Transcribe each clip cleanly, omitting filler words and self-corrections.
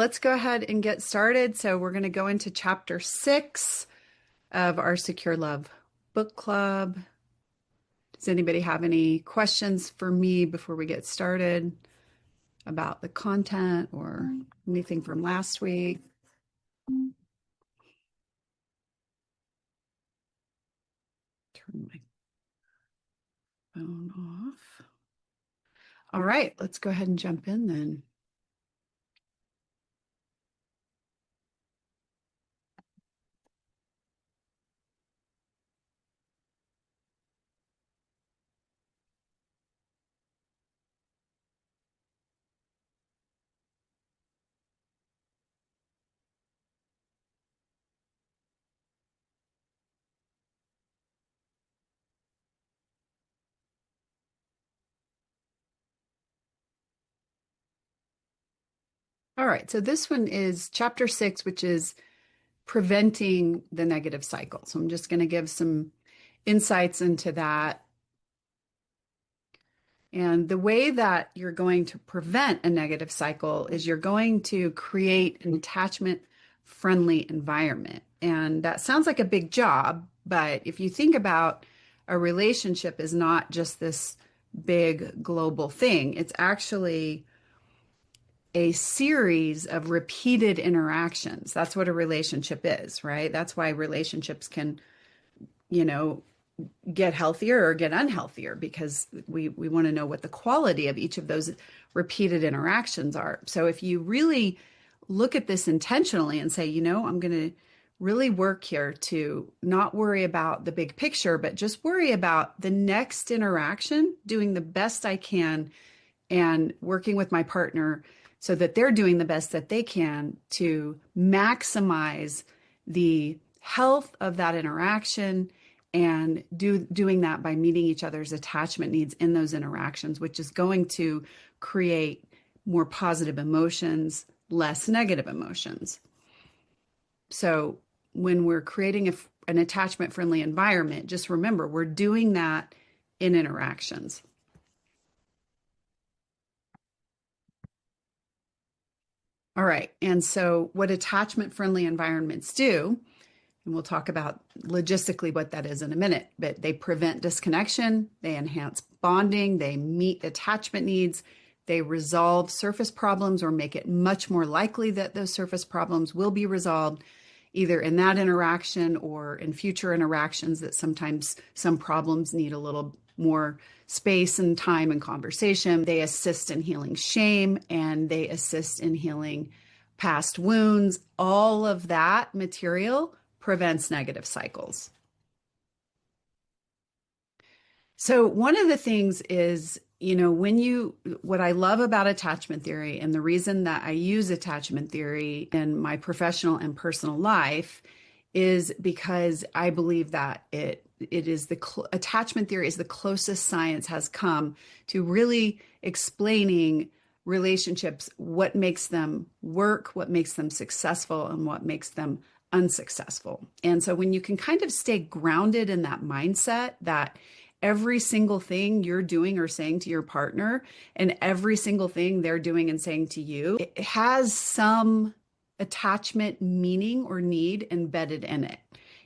let's go ahead and get started. So we're going to go into chapter 6 of our Secure Love book club. Does anybody have any questions for me before we get started about the content or anything from last week? Turn my phone off. All right, let's go ahead and jump in then. All right, so this one is chapter 6, which is preventing the negative cycle. So I'm just going to give some insights into that. And the way that you're going to prevent a negative cycle is you're going to create an attachment-friendly environment. And that sounds like a big job, but if you think about a relationship is not just this big global thing, it's actually a series of repeated interactions. That's what a relationship is, right? That's why relationships can, get healthier or get unhealthier, because we want to know what the quality of each of those repeated interactions are. So if you really look at this intentionally and say, I'm going to really work here to not worry about the big picture, but just worry about the next interaction, doing the best I can and working with my partner so that they're doing the best that they can to maximize the health of that interaction, and doing that by meeting each other's attachment needs in those interactions, which is going to create more positive emotions, less negative emotions. So when we're creating an attachment-friendly environment, just remember, we're doing that in interactions. All right. And so what attachment-friendly environments do, and we'll talk about logistically what that is in a minute, but they prevent disconnection, they enhance bonding, they meet attachment needs, they resolve surface problems or make it much more likely that those surface problems will be resolved either in that interaction or in future interactions, that sometimes some problems need a little more space and time and conversation. They assist in healing shame, and they assist in healing past wounds. All of that material prevents negative cycles. So one of the things is, what I love about attachment theory, and the reason that I use attachment theory in my professional and personal life, is because I believe that attachment theory is the closest science has come to really explaining relationships, what makes them work, what makes them successful, and what makes them unsuccessful. And so when you can kind of stay grounded in that mindset that every single thing you're doing or saying to your partner and every single thing they're doing and saying to you, it has some attachment meaning or need embedded in it.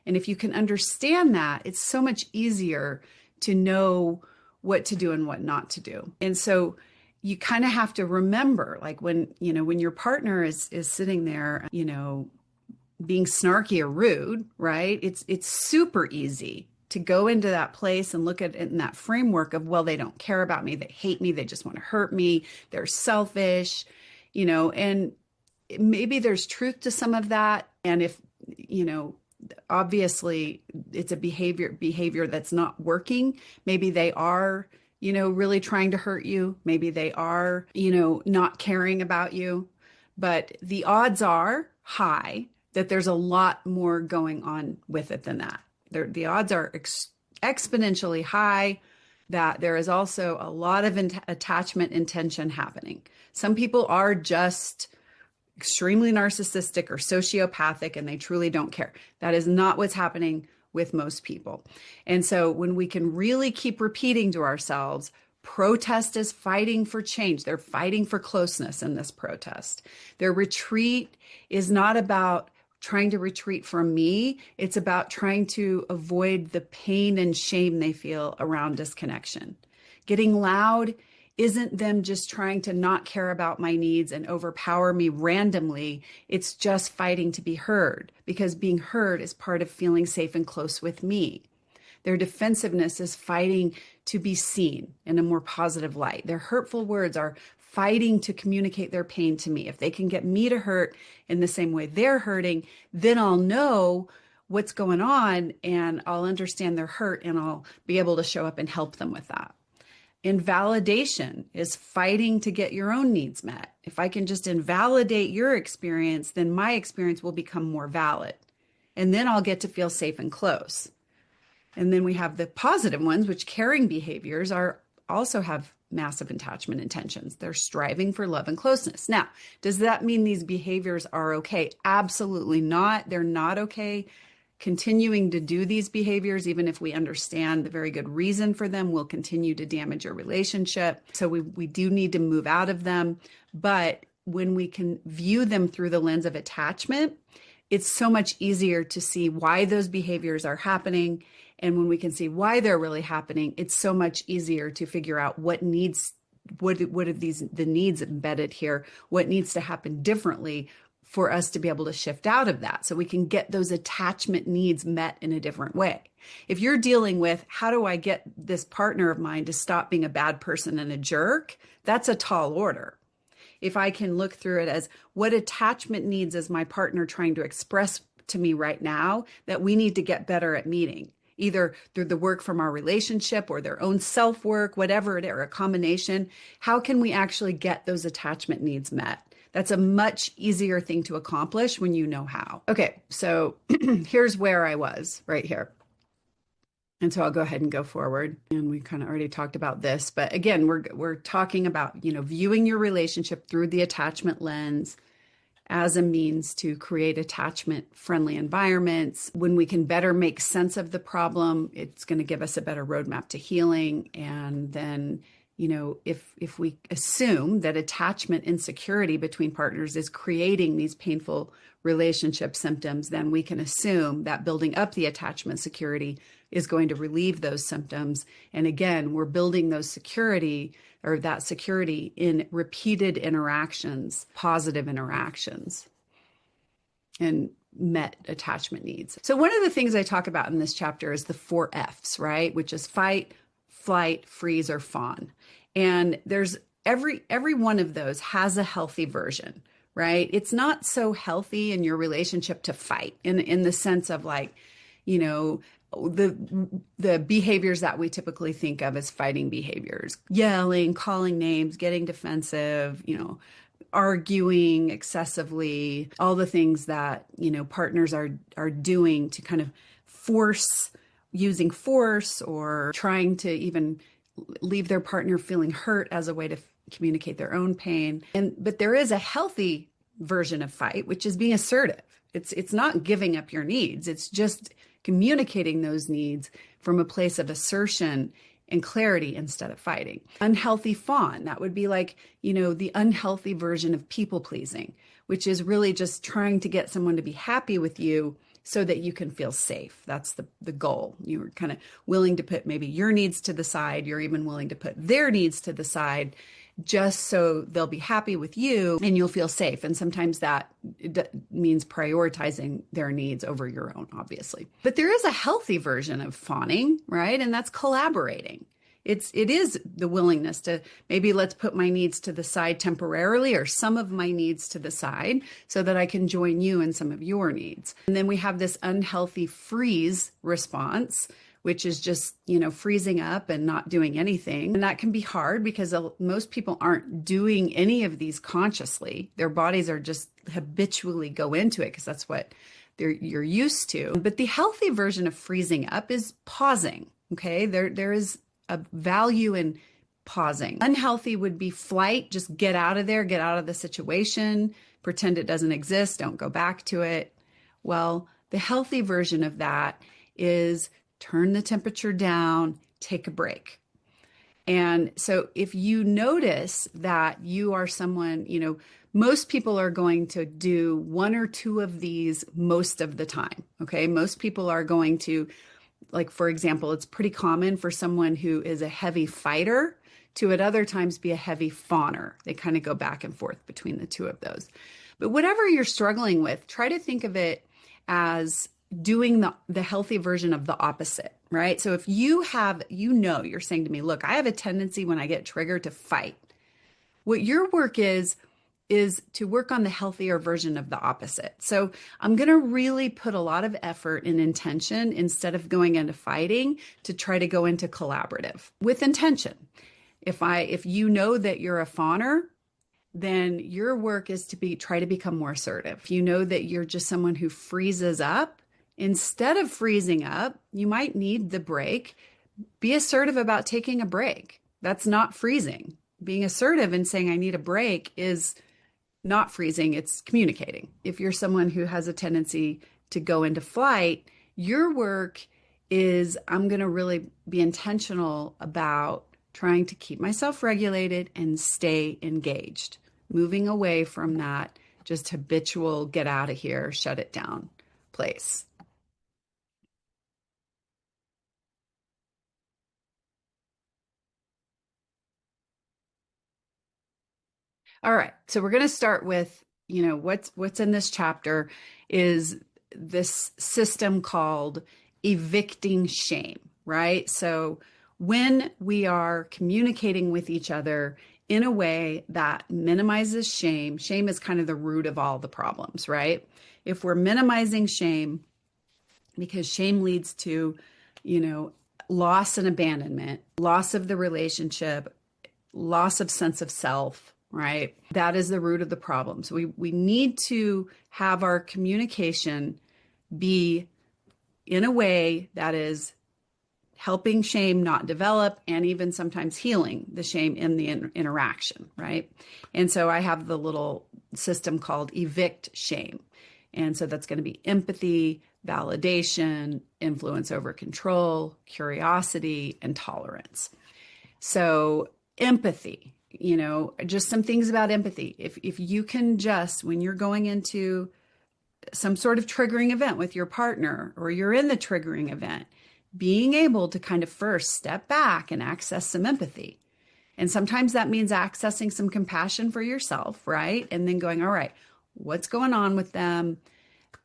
And if you can understand that, it's so much easier to know what to do and what not to do. And so you kind of have to remember, like when your partner is sitting there, being snarky or rude, right? It's super easy to go into that place and look at it in that framework of, well, they don't care about me, they hate me, they just want to hurt me, they're selfish, and maybe there's truth to some of that. And if, obviously it's a behavior that's not working, maybe they are, really trying to hurt you, maybe they are, not caring about you, but the odds are high that there's a lot more going on with it than that. The odds are exponentially high that there is also a lot of attachment intention happening. Some people are just extremely narcissistic or sociopathic, and they truly don't care. That is not what's happening with most people. And so when we can really keep repeating to ourselves, protest is fighting for change. They're fighting for closeness in this protest. Their retreat is not about trying to retreat from me. It's about trying to avoid the pain and shame they feel around disconnection. Getting loud isn't them just trying to not care about my needs and overpower me randomly. It's just fighting to be heard, because being heard is part of feeling safe and close with me. Their defensiveness is fighting to be seen in a more positive light. Their hurtful words are fighting to communicate their pain to me. If they can get me to hurt in the same way they're hurting, then I'll know what's going on and I'll understand their hurt and I'll be able to show up and help them with that. Invalidation is fighting to get your own needs met. If I can just invalidate your experience, then my experience will become more valid. And then I'll get to feel safe and close. And then we have the positive ones, which caring behaviors also have massive attachment intentions. They're striving for love and closeness. Now, does that mean these behaviors are okay? Absolutely not. They're not okay. Continuing to do these behaviors, even if we understand the very good reason for them, will continue to damage your relationship. So we do need to move out of them. But when we can view them through the lens of attachment, it's so much easier to see why those behaviors are happening. And when we can see why they're really happening, it's so much easier to figure out what are the needs embedded here, what needs to happen differently for us to be able to shift out of that so we can get those attachment needs met in a different way. If you're dealing with, how do I get this partner of mine to stop being a bad person and a jerk? That's a tall order. If I can look through it as, what attachment needs is my partner trying to express to me right now that we need to get better at meeting, either through the work from our relationship or their own self-work, whatever it is, or a combination. How can we actually get those attachment needs met? That's a much easier thing to accomplish when you know how. Okay, so here's where I was right here. And so I'll go ahead and go forward. And we kind of already talked about this, but again, we're talking about, viewing your relationship through the attachment lens as a means to create attachment-friendly environments. When we can better make sense of the problem, it's going to give us a better roadmap to healing. And then, if we assume that attachment insecurity between partners is creating these painful relationship symptoms, then we can assume that building up the attachment security is going to relieve those symptoms. And again, we're building that security in repeated interactions, positive interactions, and met attachment needs. So one of the things I talk about in this chapter is the 4 F's, right? Which is fight, flight, freeze, or fawn. And there's every one of those has a healthy version, right? It's not so healthy in your relationship to fight in the sense of the behaviors that we typically think of as fighting behaviors: yelling, calling names, getting defensive, arguing excessively, all the things that, partners are doing to kind of using force or trying to even leave their partner feeling hurt as a way to communicate their own pain. But there is a healthy version of fight, which is being assertive. It's not giving up your needs. It's just communicating those needs from a place of assertion and clarity instead of fighting. Unhealthy fawn, that would be like, the unhealthy version of people pleasing, which is really just trying to get someone to be happy with you so that you can feel safe. That's the goal. You're kind of willing to put maybe your needs to the side. You're even willing to put their needs to the side just so they'll be happy with you and you'll feel safe. And sometimes that means prioritizing their needs over your own, obviously. But there is a healthy version of fawning, right? And that's collaborating. It is the willingness to maybe, let's put my needs to the side temporarily, or some of my needs to the side, so that I can join you in some of your needs. And then we have this unhealthy freeze response, which is just, freezing up and not doing anything. And that can be hard because most people aren't doing any of these consciously. Their bodies are just habitually go into it because that's what you're used to. But the healthy version of freezing up is pausing. Okay, there is a value in pausing. Unhealthy would be flight, just get out of there, get out of the situation, pretend it doesn't exist, don't go back to it. Well, the healthy version of that is turn the temperature down, take a break. And so if you notice that you are someone, most people are going to do one or two of these most of the time. Okay. Most people are going to, like, for example, it's pretty common for someone who is a heavy fighter to at other times be a heavy fawner. They kind of go back and forth between the two of those. But whatever you're struggling with, try to think of it as doing the healthy version of the opposite, right? So if you have, you're saying to me, look, I have a tendency when I get triggered to fight. What your work is to work on the healthier version of the opposite. So I'm going to really put a lot of effort and intention instead of going into fighting to try to go into collaborative with intention. If you know that you're a fawner, then your work is to try to become more assertive. If you know that you're just someone who freezes up, instead of freezing up, you might need the break. Be assertive about taking a break. That's not freezing. Being assertive and saying I need a break is not freezing, it's communicating. If you're someone who has a tendency to go into flight, your work is I'm going to really be intentional about trying to keep myself regulated and stay engaged, moving away from that just habitual get out of here, shut it down place. All right. So we're going to start with, what's in this chapter is this system called evicting shame, right? So when we are communicating with each other in a way that minimizes shame, shame is kind of the root of all the problems, right? If we're minimizing shame, because shame leads to, loss and abandonment, loss of the relationship, loss of sense of self, right? That is the root of the problem. So we need to have our communication be in a way that is helping shame not develop and even sometimes healing the shame in the interaction, right? And so I have the little system called evict shame. And so that's going to be empathy, validation, influence over control, curiosity, and tolerance. So empathy, just some things about empathy. If you can just, when you're going into some sort of triggering event with your partner or you're in the triggering event, being able to kind of first step back and access some empathy. And sometimes that means accessing some compassion for yourself, right? And then going, all right, what's going on with them?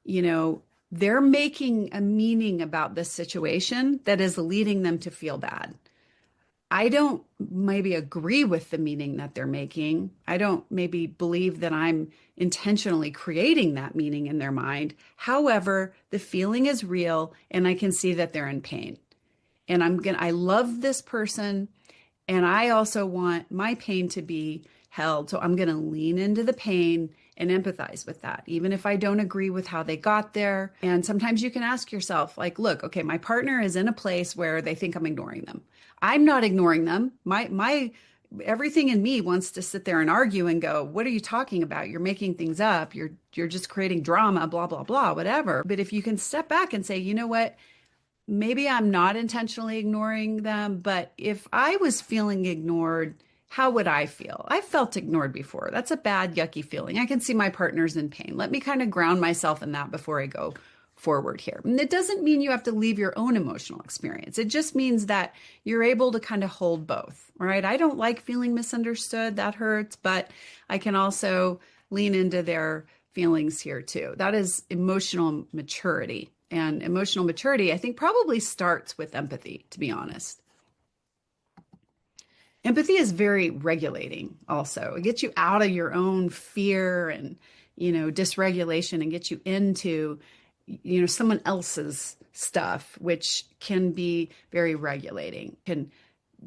They're making a meaning about this situation that is leading them to feel bad. I don't maybe agree with the meaning that they're making. I don't maybe believe that I'm intentionally creating that meaning in their mind. However, the feeling is real and I can see that they're in pain. And I love this person and I also want my pain to be held. So I'm going to lean into the pain and empathize with that, even if I don't agree with how they got there. And sometimes you can ask yourself, like, look, okay, my partner is in a place where they think I'm ignoring them. I'm not ignoring them. My everything in me wants to sit there and argue and go, what are you talking about? You're making things up. You're just creating drama, blah, blah, blah, whatever. But if you can step back and say, you know what? Maybe I'm not intentionally ignoring them, but if I was feeling ignored, how would I feel? I felt ignored before. That's a bad, yucky feeling. I can see my partner's in pain. Let me kind of ground myself in that before I go forward here. And it doesn't mean you have to leave your own emotional experience. It just means that you're able to kind of hold both, right? I don't like feeling misunderstood. That hurts, but I can also lean into their feelings here too. That is emotional maturity. And emotional maturity, I think, probably starts with empathy, to be honest. Empathy is very regulating also. It gets you out of your own fear and, dysregulation and gets you into, someone else's stuff, which can be very regulating, can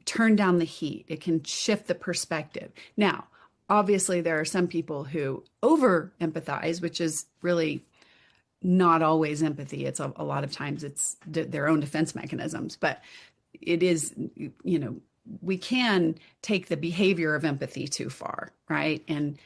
turn down the heat. It can shift the perspective. Now, obviously, there are some people who over empathize, which is really not always empathy. It's a lot of times it's their own defense mechanisms, but it is, we can take the behavior of empathy too far, right? And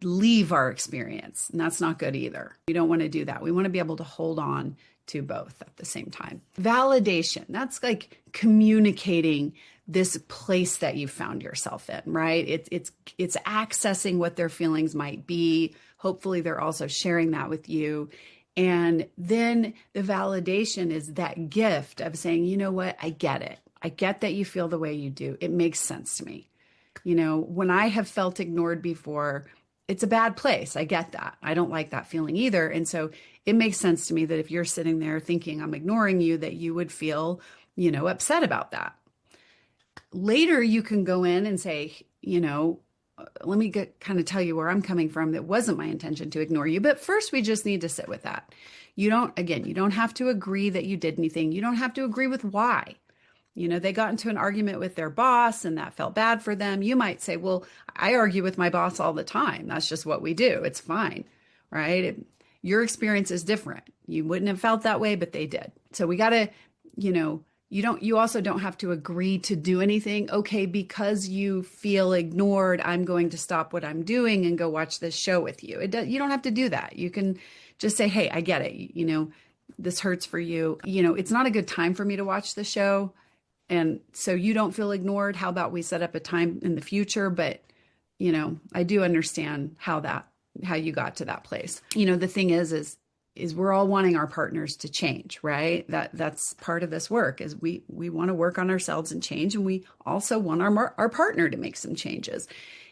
leave our experience. And that's not good either. We don't want to do that. We want to be able to hold on to both at the same time. Validation, that's like communicating this place that you found yourself in, right? It's accessing what their feelings might be. Hopefully they're also sharing that with you. And then the validation is that gift of saying, you know what, I get it. I get that you feel the way you do. It makes sense to me. When I have felt ignored before, it's a bad place. I get that. I don't like that feeling either. And so it makes sense to me that if you're sitting there thinking I'm ignoring you, that you would feel, upset about that. Later, you can go in and say, let me kind of tell you where I'm coming from. That wasn't my intention to ignore you. But first, we just need to sit with that. You don't have to agree that you did anything. You don't have to agree with why. They got into an argument with their boss and that felt bad for them. You might say, well, I argue with my boss all the time. That's just what we do. It's fine, right? Your experience is different. You wouldn't have felt that way, but they did. So we got to, you also don't have to agree to do anything. Okay, because you feel ignored, I'm going to stop what I'm doing and go watch this show with you. You don't have to do that. You can just say, hey, I get it. This hurts for you. It's not a good time for me to watch the show. And so you don't feel ignored. How about we set up a time in the future? But, I do understand how you got to that place. The thing is we're all wanting our partners to change, right? That's part of this work is we want to work on ourselves and change. And we also want our partner to make some changes.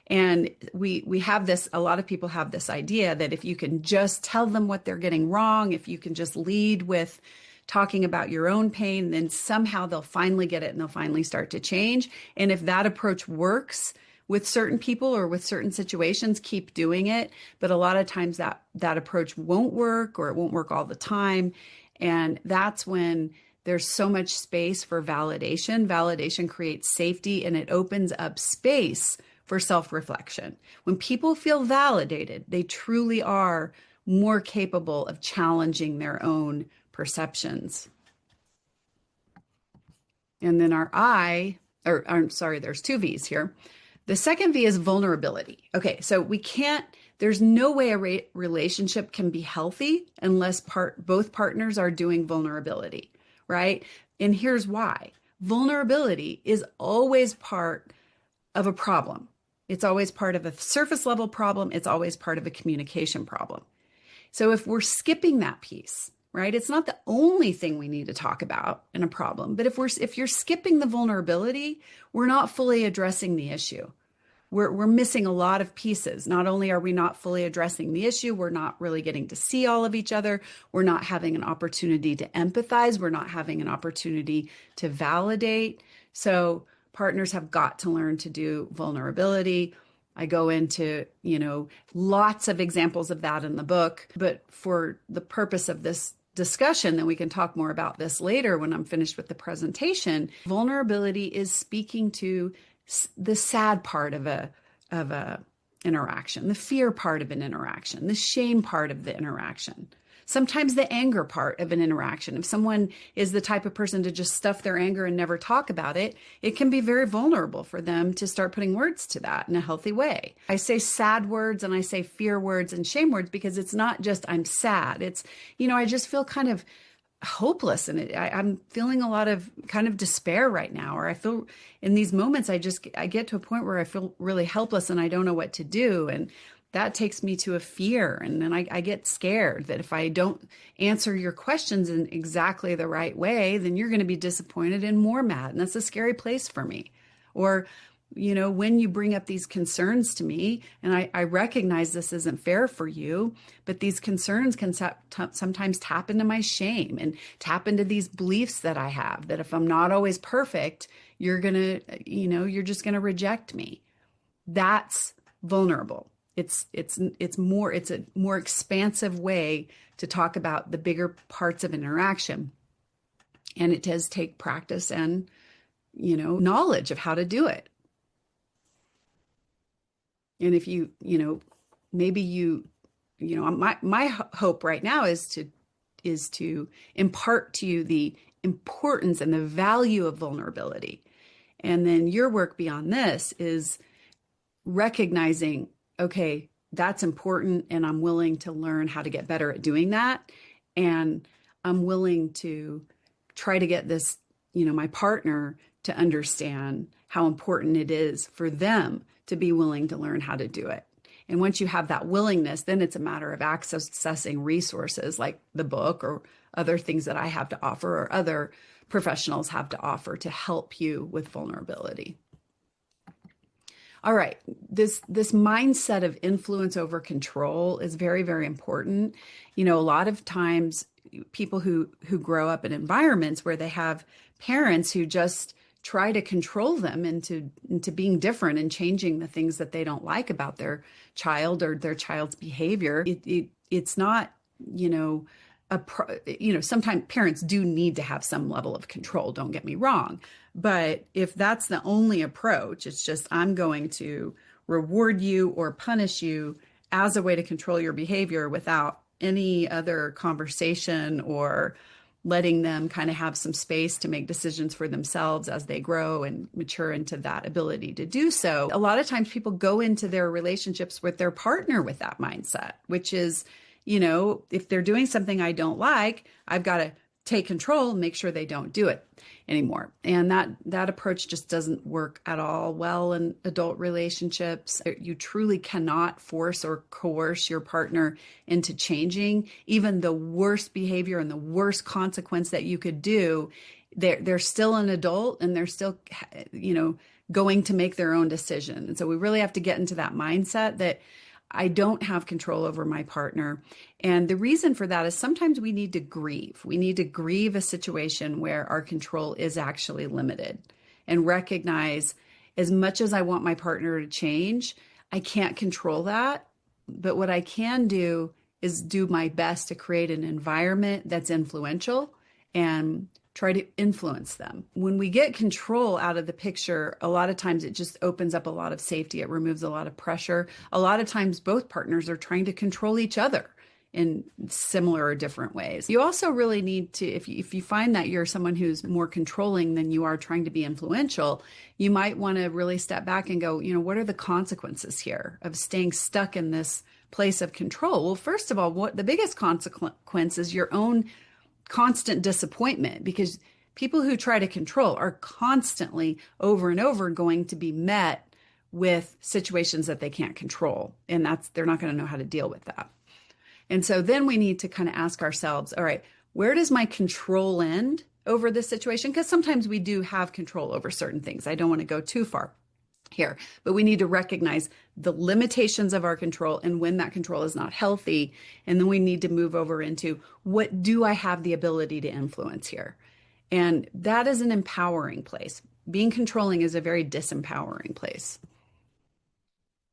And we have this, a lot of people have this idea that if you can just tell them what they're getting wrong, if you can just lead with talking about your own pain, then somehow they'll finally get it and they'll finally start to change. And if that approach works with certain people or with certain situations, keep doing it. But a lot of times that approach won't work, or it won't work all the time. And that's when there's so much space for validation. Validation creates safety and it opens up space for self-reflection. When people feel validated, they truly are more capable of challenging their own perceptions. And then there's two V's here. The second V is vulnerability. Okay, so there's no way a relationship can be healthy unless both partners are doing vulnerability, right? And here's why. Vulnerability is always part of a problem. It's always part of a surface level problem. It's always part of a communication problem. So if we're skipping that piece, right? It's not the only thing we need to talk about in a problem, but if you're skipping the vulnerability, we're not fully addressing the issue. We're missing a lot of pieces. Not only are we not fully addressing the issue, we're not really getting to see all of each other. We're not having an opportunity to empathize. We're not having an opportunity to validate. So partners have got to learn to do vulnerability. I go into, lots of examples of that in the book, but for the purpose of this discussion, then we can talk more about this later when I'm finished with the presentation. Vulnerability is speaking to the sad part of a interaction, the fear part of an interaction, the shame part of the interaction. Sometimes the anger part of an interaction. If someone is the type of person to just stuff their anger and never talk about it, it can be very vulnerable for them to start putting words to that in a healthy way. I say sad words and I say fear words and shame words because it's not just I'm sad. It's, I just feel kind of hopeless and I'm feeling a lot of kind of despair right now, or I feel in these moments, I get to a point where I feel really helpless and I don't know what to do. And that takes me to a fear. And then I get scared that if I don't answer your questions in exactly the right way, then you're going to be disappointed and more mad. And that's a scary place for me. Or, when you bring up these concerns to me, and I recognize this isn't fair for you, but these concerns can sometimes tap into my shame and tap into these beliefs that I have, that if I'm not always perfect, you're just going to reject me. That's vulnerable. It's a more expansive way to talk about the bigger parts of an interaction. And it does take practice and, knowledge of how to do it. And if my hope right now is to impart to you the importance and the value of vulnerability. And then your work beyond this is recognizing, okay, that's important and I'm willing to learn how to get better at doing that. And I'm willing to try to get this, my partner to understand how important it is for them to be willing to learn how to do it. And once you have that willingness, then it's a matter of accessing resources like the book or other things that I have to offer or other professionals have to offer to help you with vulnerability. All right, this mindset of influence over control is very, very important. You know, a lot of times people who grow up in environments where they have parents who just try to control them into being different and changing the things that they don't like about their child or their child's behavior. It's not, you know, sometimes parents do need to have some level of control, don't get me wrong. But if that's the only approach, it's just I'm going to reward you or punish you as a way to control your behavior without any other conversation or letting them kind of have some space to make decisions for themselves as they grow and mature into that ability to do so. A lot of times people go into their relationships with their partner with that mindset, which is, you know, if they're doing something I don't like, I've got to take control and make sure they don't do it anymore. And that approach just doesn't work at all well in adult relationships. You truly cannot force or coerce your partner into changing. Even the worst behavior and the worst consequence that you could do, they're still an adult and they're still, you know, going to make their own decision. And so we really have to get into that mindset that I don't have control over my partner. And the reason for that is sometimes we need to grieve. We need to grieve a situation where our control is actually limited and recognize as much as I want my partner to change, I can't control that. But what I can do is do my best to create an environment that's influential and try to influence them. When we get control out of the picture, a lot of times it just opens up a lot of safety. It removes a lot of pressure. A lot of times both partners are trying to control each other in similar or different ways. You also really need to, if you find that you're someone who's more controlling than you are trying to be influential, you might want to really step back and go, you know, what are the consequences here of staying stuck in this place of control? Well, first of all, what the biggest consequence is your own constant disappointment, because people who try to control are constantly over and over going to be met with situations that they can't control. And they're not going to know how to deal with that. And so then we need to kind of ask ourselves, all right, where does my control end over this situation? Because sometimes we do have control over certain things. I don't want to go too far here, but we need to recognize the limitations of our control and when that control is not healthy. And then we need to move over into what do I have the ability to influence here? And that is an empowering place. Being controlling is a very disempowering place.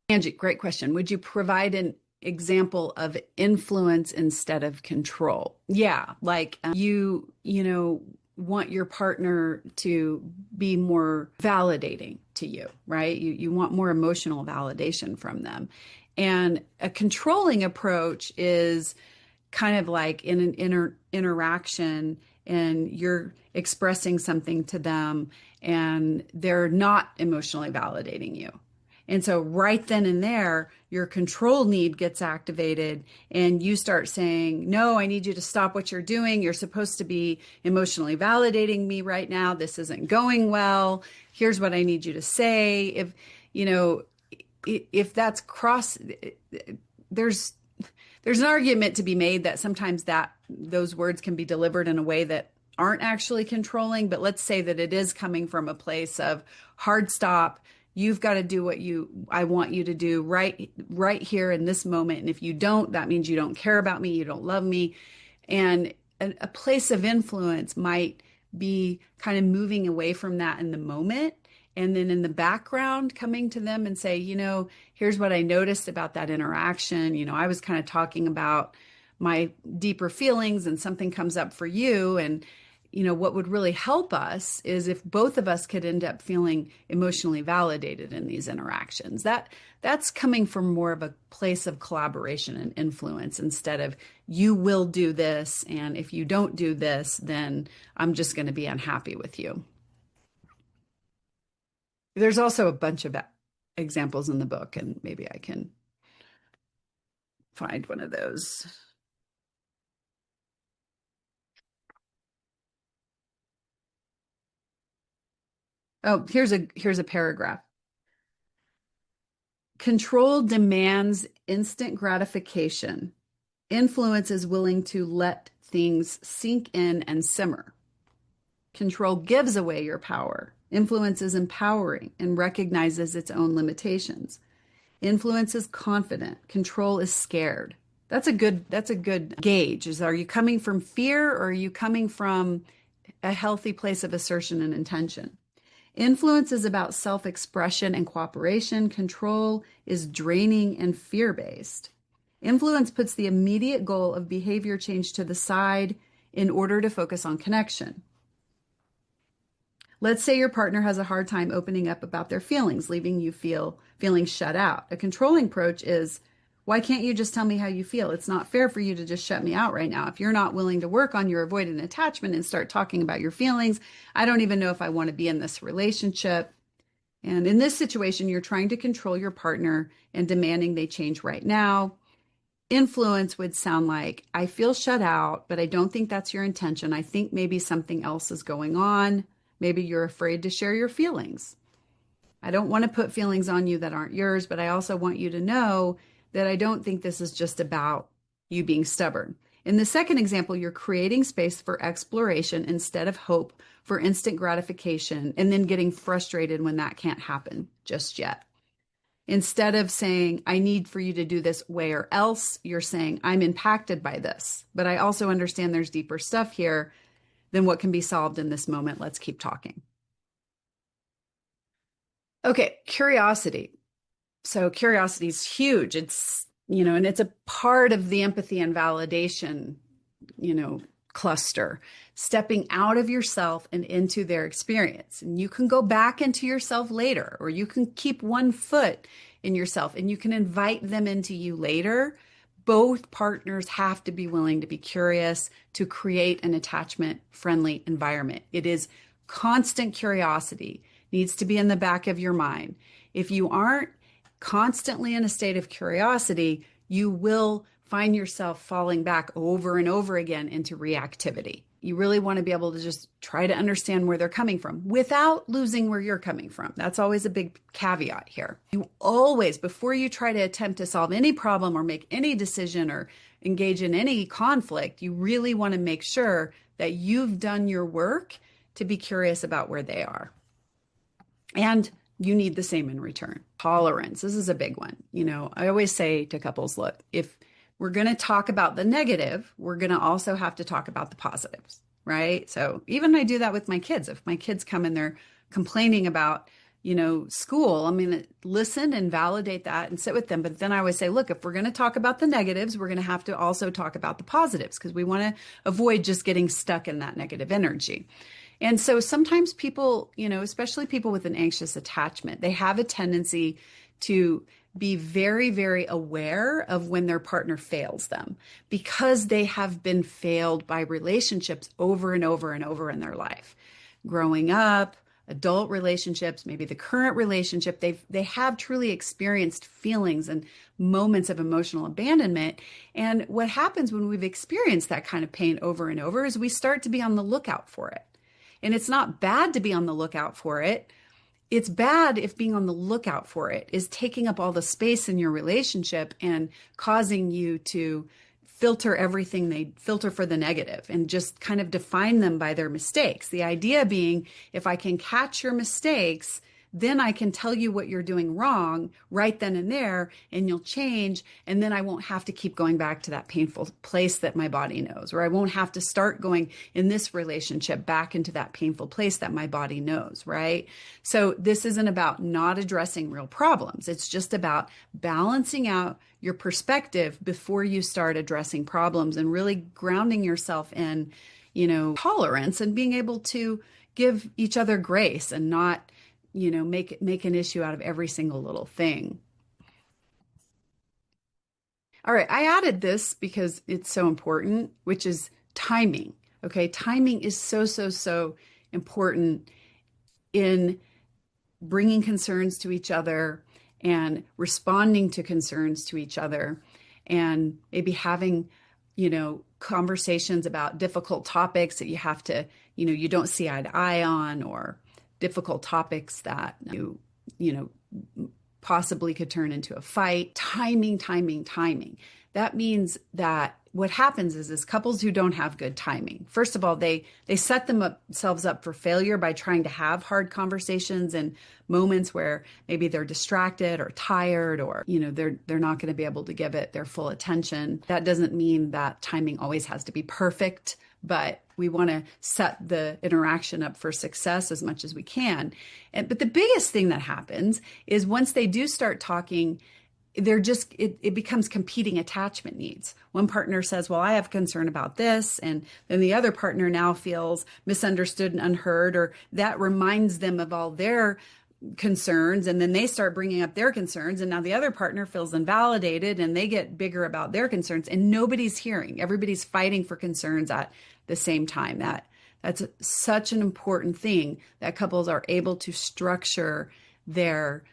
Angie, great question. Would you provide an example of influence instead of control? Yeah, like you know, want your partner to be more validating to you, right? You want more emotional validation from them. And a controlling approach is kind of like in an interaction and you're expressing something to them and they're not emotionally validating you. And so right then and there, your control need gets activated and you start saying, no, I need you to stop what you're doing. You're supposed to be emotionally validating me right now. This isn't going well. Here's what I need you to say. If, you know, if that's there's an argument to be made that sometimes those words can be delivered in a way that aren't actually controlling, but let's say that it is coming from a place of hard stop. You've got to do what I want you to do right here in this moment. And if you don't, that means you don't care about me, you don't love me. And a place of influence might be kind of moving away from that in the moment. And then in the background, coming to them and say, you know, here's what I noticed about that interaction. You know, I was kind of talking about my deeper feelings and something comes up for you. And you know, what would really help us is if both of us could end up feeling emotionally validated in these interactions. That's coming from more of a place of collaboration and influence instead of you will do this. And if you don't do this, then I'm just going to be unhappy with you. There's also a bunch of examples in the book, and maybe I can find one of those. Oh, here's a paragraph. Control demands instant gratification. Influence is willing to let things sink in and simmer. Control gives away your power. Influence is empowering and recognizes its own limitations. Influence is confident. Control is scared. That's a good gauge. Is are you coming from fear or are you coming from a healthy place of assertion and intention? Influence is about self-expression and cooperation. Control is draining and fear-based. Influence puts the immediate goal of behavior change to the side in order to focus on connection. Let's say your partner has a hard time opening up about their feelings, leaving you feeling shut out. A controlling approach is, why can't you just tell me how you feel? It's not fair for you to just shut me out right now. If you're not willing to work on your avoidant attachment and start talking about your feelings, I don't even know if I want to be in this relationship. And in this situation, you're trying to control your partner and demanding they change right now. Influence would sound like, I feel shut out, but I don't think that's your intention. I think maybe something else is going on. Maybe you're afraid to share your feelings. I don't want to put feelings on you that aren't yours, but I also want you to know that I don't think this is just about you being stubborn. In the second example, you're creating space for exploration instead of hope for instant gratification and then getting frustrated when that can't happen just yet. Instead of saying, I need for you to do this way or else, you're saying, I'm impacted by this, but I also understand there's deeper stuff here than what can be solved in this moment. Let's keep talking. Okay, curiosity. So curiosity is huge. And it's a part of the empathy and validation, you know, cluster, stepping out of yourself and into their experience. And you can go back into yourself later, or you can keep one foot in yourself and you can invite them into you later. Both partners have to be willing to be curious to create an attachment friendly environment. It is constant curiosity needs to be in the back of your mind. If you aren't constantly in a state of curiosity, you will find yourself falling back over and over again into reactivity. You really want to be able to just try to understand where they're coming from without losing where you're coming from. That's always a big caveat here. You always, before you try to attempt to solve any problem or make any decision or engage in any conflict, you really want to make sure that you've done your work to be curious about where they are. And you need the same in return. Tolerance. This is a big one. I always say to couples, look, if we're going to talk about the negative, we're going to also have to talk about the positives, right? So even I do that with my kids. If my kids come and they're complaining about, school, I'm going to listen and validate that and sit with them. But then I always say, look, if we're going to talk about the negatives, we're going to have to also talk about the positives because we want to avoid just getting stuck in that negative energy. And so sometimes people, especially people with an anxious attachment, they have a tendency to be very, very aware of when their partner fails them because they have been failed by relationships over and over and over in their life. Growing up, adult relationships, maybe the current relationship, they have truly experienced feelings and moments of emotional abandonment. And what happens when we've experienced that kind of pain over and over is we start to be on the lookout for it. And it's not bad to be on the lookout for it. It's bad if being on the lookout for it is taking up all the space in your relationship and causing you to filter everything. They filter for the negative and just kind of define them by their mistakes. The idea being, if I can catch your mistakes, then I can tell you what you're doing wrong right then and there, and you'll change. And then I won't have to keep going back to that painful place that my body knows, or I won't have to start going in this relationship back into that painful place that my body knows, right? So this isn't about not addressing real problems. It's just about balancing out your perspective before you start addressing problems and really grounding yourself in, tolerance and being able to give each other grace and not make an issue out of every single little thing. All right, I added this because it's so important, which is timing. Okay, timing is so, so, so important in bringing concerns to each other and responding to concerns to each other and maybe having, conversations about difficult topics that you have to, you don't see eye to eye on, or difficult topics that you know, possibly could turn into a fight. Timing, timing, timing. That means that what happens is couples who don't have good timing, first of all, they set themselves up for failure by trying to have hard conversations and moments where maybe they're distracted or tired, or they're not going to be able to give it their full attention. That doesn't mean that timing always has to be perfect, but we want to set the interaction up for success as much as we can. But the biggest thing that happens is once they do start talking, it becomes competing attachment needs. One partner says, well, I have concern about this. And then the other partner now feels misunderstood and unheard, or that reminds them of all their concerns. And then they start bringing up their concerns. And now the other partner feels invalidated and they get bigger about their concerns, and nobody's hearing. Everybody's fighting for concerns at the same time. That's such an important thing, that couples are able to structure their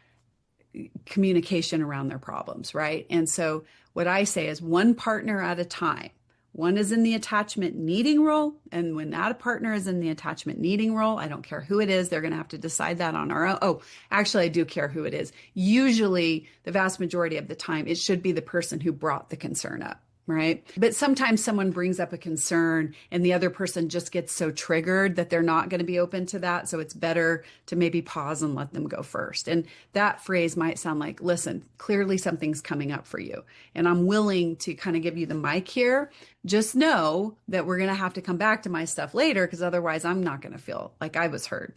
communication around their problems, right? And so what I say is one partner at a time. One is in the attachment needing role. And when that partner is in the attachment needing role, I don't care who it is, they're going to have to decide that on our own. Oh, actually, I do care who it is. Usually, the vast majority of the time, it should be the person who brought the concern up. Right. But sometimes someone brings up a concern and the other person just gets so triggered that they're not going to be open to that. So it's better to maybe pause and let them go first. And that phrase might sound like, listen, clearly something's coming up for you, and I'm willing to kind of give you the mic here. Just know that we're going to have to come back to my stuff later, because otherwise I'm not going to feel like I was heard.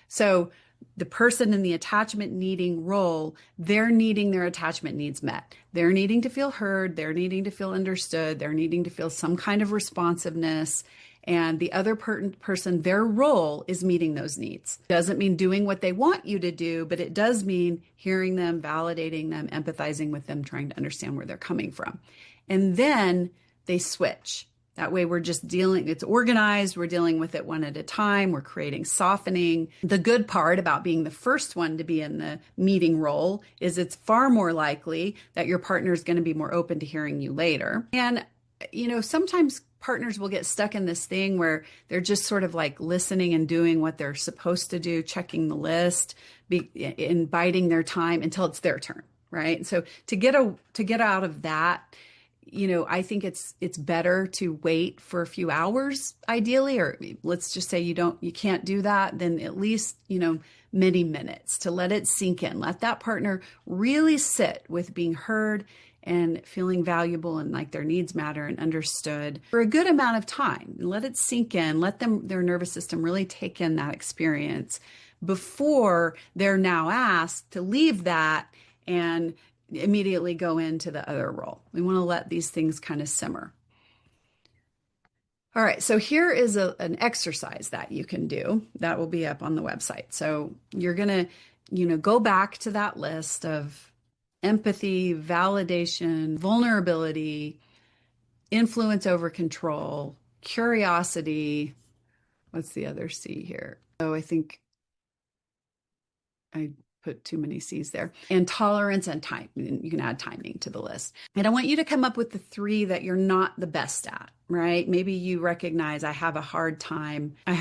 So the person in the attachment needing role, they're needing their attachment needs met. They're needing to feel heard. They're needing to feel understood. They're needing to feel some kind of responsiveness. And the other person, their role is meeting those needs. Doesn't mean doing what they want you to do, but it does mean hearing them, validating them, empathizing with them, trying to understand where they're coming from. And then they switch. That way we're just it's organized. We're dealing with it one at a time. We're creating softening. The good part about being the first one to be in the meeting role is it's far more likely that your partner is going to be more open to hearing you later. And, sometimes partners will get stuck in this thing where they're just sort of like listening and doing what they're supposed to do, checking the list, and biding their time until it's their turn, right? So to get out of that, I think it's better to wait for a few hours, ideally, or let's just say you can't do that, then at least, many minutes to let it sink in. Let that partner really sit with being heard and feeling valuable and like their needs matter and understood for a good amount of time, and let it sink in. Let their nervous system really take in that experience before they're now asked to leave that and immediately go into the other role. We want to let these things kind of simmer. All right, so here is an exercise that you can do that will be up on the website. So you're going to, go back to that list of empathy, validation, vulnerability, influence over control, curiosity. What's the other C here? Oh, I think I put too many C's there. And tolerance and time. You can add timing to the list. And I want you to come up with the 3 that you're not the best at, right? Maybe you recognize I have a hard time, I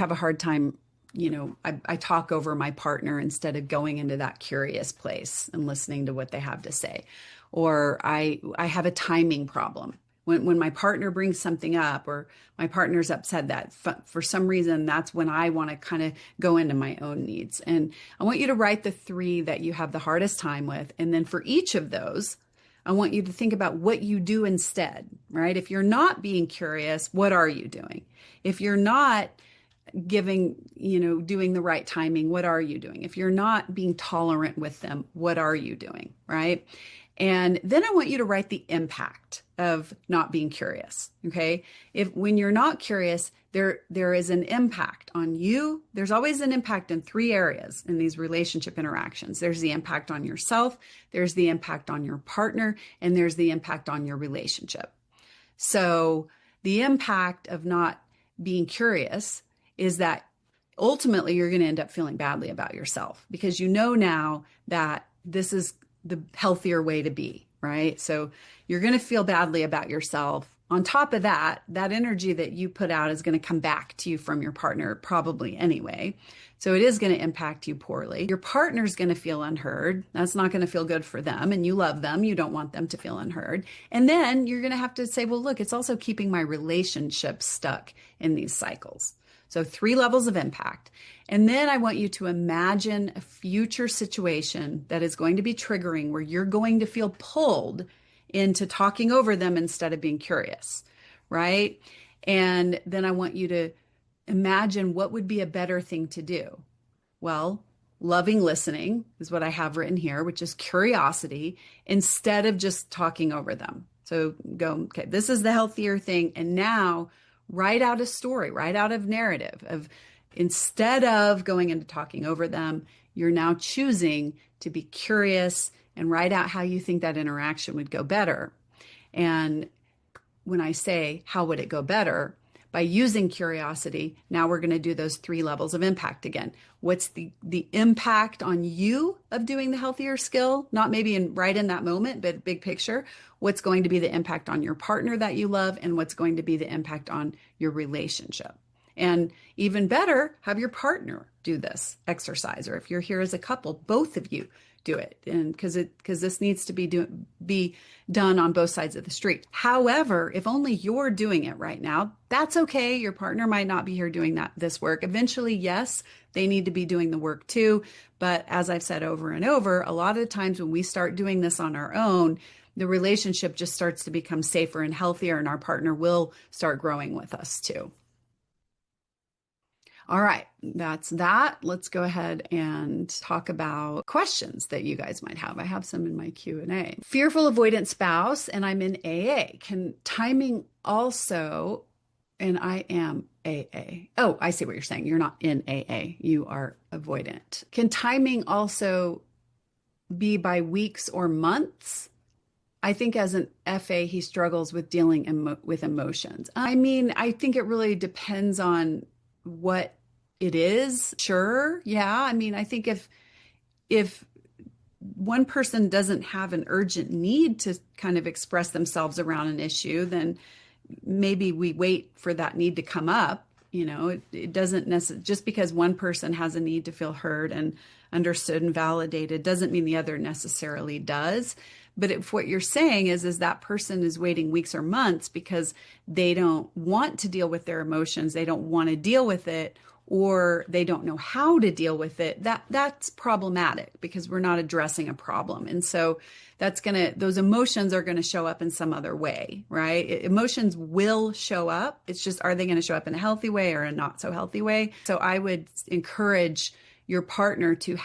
talk over my partner instead of going into that curious place and listening to what they have to say. Or I have a timing problem. When my partner brings something up, or my partner's upset, that for some reason, that's when I want to kind of go into my own needs. And I want you to write the 3 that you have the hardest time with. And then for each of those, I want you to think about what you do instead, right? If you're not being curious, what are you doing? If you're not doing the right timing, what are you doing? If you're not being tolerant with them, what are you doing, right? And then I want you to write the impact of not being curious, okay? When you're not curious, there is an impact on you. There's always an impact in 3 areas in these relationship interactions. There's the impact on yourself, there's the impact on your partner, and there's the impact on your relationship. So the impact of not being curious is that ultimately you're going to end up feeling badly about yourself, because now that this is the healthier way to be, right? So you're going to feel badly about yourself on top of that, that energy that you put out is going to come back to you from your partner probably anyway. So it is going to impact you poorly. Your partner's going to feel unheard. That's not going to feel good for them. And you love them. You don't want them to feel unheard. And then you're going to have to say, well, look, it's also keeping my relationship stuck in these cycles. So 3 levels of impact. And then I want you to imagine a future situation that is going to be triggering where you're going to feel pulled into talking over them instead of being curious, right? And then I want you to imagine what would be a better thing to do. Well, loving listening is what I have written here, which is curiosity instead of just talking over them. So go, okay, this is the healthier thing. And now write out a story, write out a narrative of instead of going into talking over them, you're now choosing to be curious and write out how you think that interaction would go better. And when I say, how would it go better? By using curiosity, now we're going to do those 3 levels of impact again. What's the impact on you of doing the healthier skill? Not maybe right in that moment, but big picture. What's going to be the impact on your partner that you love, and what's going to be the impact on your relationship? And even better, have your partner do this exercise, or if you're here as a couple, both of you do it, and because this needs to be done on both sides of the street. However, if only you're doing it right now, that's okay. Your partner might not be here doing this work. Eventually, yes, they need to be doing the work too. But as I've said over and over, a lot of the times when we start doing this on our own, the relationship just starts to become safer and healthier, and our partner will start growing with us too. All right, that's that. Let's go ahead and talk about questions that you guys might have. I have some in my Q&A. Fearful avoidant spouse, and I'm in AA. Can timing also, and I am AA. Oh, I see what you're saying. You're not in AA. You are avoidant. Can timing also be by weeks or months? I think as an FA, he struggles with dealing with emotions. I mean, I think it really depends on what it is. Sure. Yeah. I mean, I think if one person doesn't have an urgent need to kind of express themselves around an issue, then maybe we wait for that need to come up. You know, it doesn't necessarily, just because one person has a need to feel heard and understood and validated doesn't mean the other necessarily does. But if what you're saying is that person is waiting weeks or months because they don't want to deal with their emotions, they don't want to deal with it, or they don't know how to deal with it, that's problematic because we're not addressing a problem. And so those emotions are going to show up in some other way, right? Emotions will show up. It's just, are they going to show up in a healthy way or a not so healthy way? So I would encourage your partner to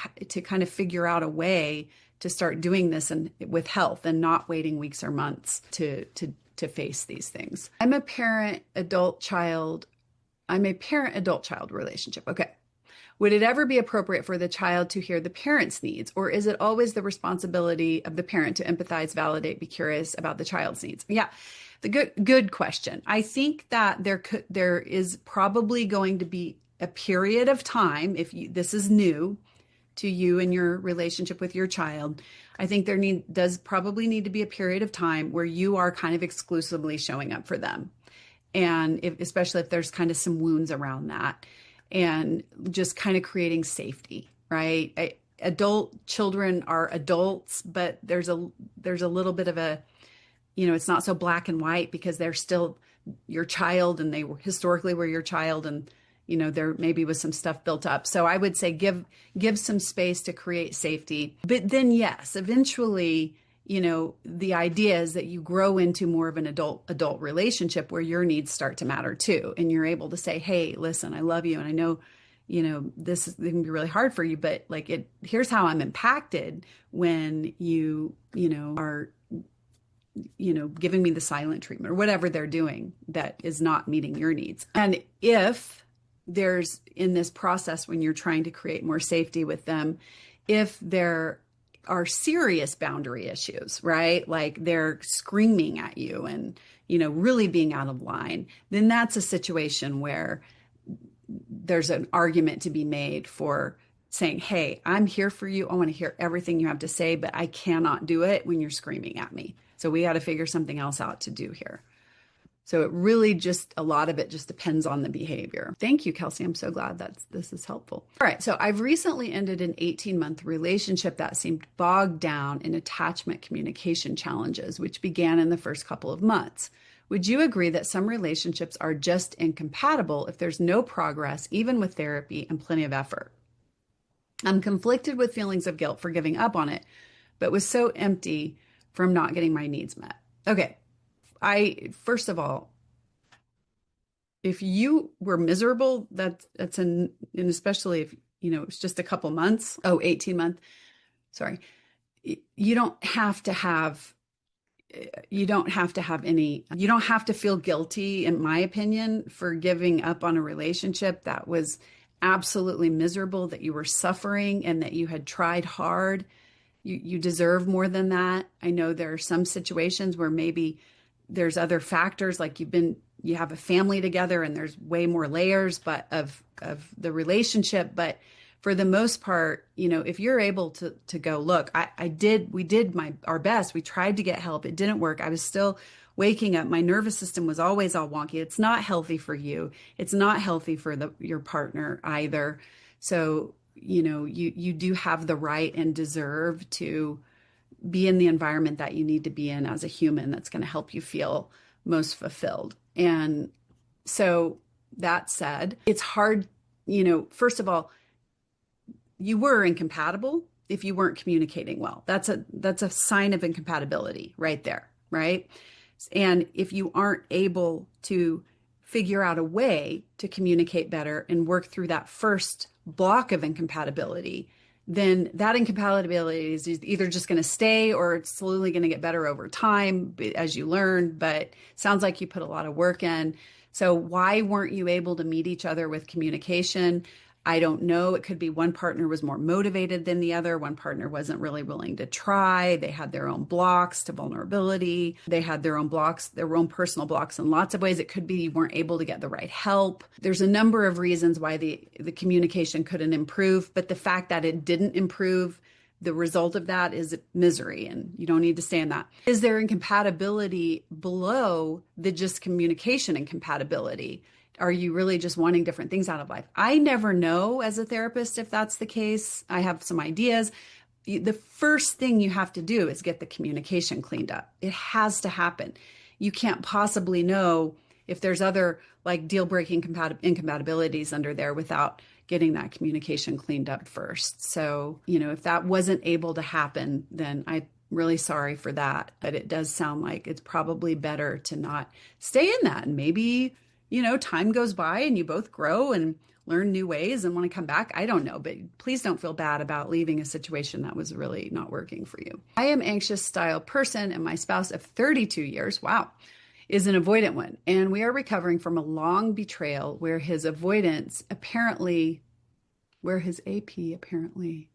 kind of figure out a way to start doing this with health and not waiting weeks or months to face these things. I'm a parent-adult child relationship. Okay. Would it ever be appropriate for the child to hear the parent's needs, or is it always the responsibility of the parent to empathize, validate, be curious about the child's needs? Yeah, the good question. I think that there is probably going to be a period of time, this is new to you and your relationship with your child. I think there does probably need to be a period of time where you are kind of exclusively showing up for them. And especially if there's kind of some wounds around that, and just kind of creating safety, right? Adult children are adults, but there's a little bit of it's not so black and white because they're still your child, and they historically were your child, and there maybe was some stuff built up. So I would say give some space to create safety. But then yes, eventually, the idea is that you grow into more of an adult relationship where your needs start to matter too. And you're able to say, hey, listen, I love you. And I know, this can be really hard for you, but here's how I'm impacted when you are, giving me the silent treatment or whatever they're doing that is not meeting your needs. And if there's in this process, when you're trying to create more safety with them, if there are serious boundary issues, right? Like they're screaming at you and, really being out of line, then that's a situation where there's an argument to be made for saying, hey, I'm here for you. I want to hear everything you have to say, but I cannot do it when you're screaming at me. So we got to figure something else out to do here. So it really just, a lot of it just depends on the behavior. Thank you, Kelsey. I'm so glad that this is helpful. All right. So I've recently ended an 18-month relationship that seemed bogged down in attachment communication challenges, which began in the first couple of months. Would you agree that some relationships are just incompatible if there's no progress, even with therapy and plenty of effort? I'm conflicted with feelings of guilt for giving up on it, but was so empty from not getting my needs met. Okay. First of all, if you were miserable, and especially if, it's just a couple months, 18 months, sorry, you don't have to have you don't have to have any, you don't have to feel guilty, in my opinion, for giving up on a relationship that was absolutely miserable, that you were suffering and that you had tried hard. You deserve more than that. I know there are some situations where maybe there's other factors, like you have a family together and there's way more layers of the relationship. But for the most part, if you're able to go, look, we did our best. We tried to get help. It didn't work. I was still waking up. My nervous system was always all wonky. It's not healthy for you. It's not healthy for your partner either. So, you do have the right and deserve to be in the environment that you need to be in as a human that's going to help you feel most fulfilled. And so that said, it's hard, first of all, you were incompatible if you weren't communicating well. That's a sign of incompatibility right there, right? And if you aren't able to figure out a way to communicate better and work through that first block of incompatibility, then that incompatibility is either just going to stay or it's slowly going to get better over time as you learn. But sounds like you put a lot of work in. So why weren't you able to meet each other with communication? I don't know. It could be one partner was more motivated than the other. One partner wasn't really willing to try. They had their own blocks to vulnerability. They had their own blocks, their own personal blocks in lots of ways. It could be you weren't able to get the right help. There's a number of reasons why the communication couldn't improve, but the fact that it didn't improve, the result of that is misery, and you don't need to stay in that. Is there incompatibility below the just communication incompatibility? Are you really just wanting different things out of life? I never know as a therapist if that's the case. I have some ideas. The first thing you have to do is get the communication cleaned up. It has to happen. You can't possibly know if there's other like deal-breaking incompatibilities under there without getting that communication cleaned up first. So, if that wasn't able to happen, then I'm really sorry for that. But it does sound like it's probably better to not stay in that. And maybe time goes by and you both grow and learn new ways and want to come back. I don't know, but please don't feel bad about leaving a situation that was really not working for you. I am anxious style person and my spouse of 32 years, wow, is an avoidant one. And we are recovering from a long betrayal where his avoidance apparently, where his AP apparently,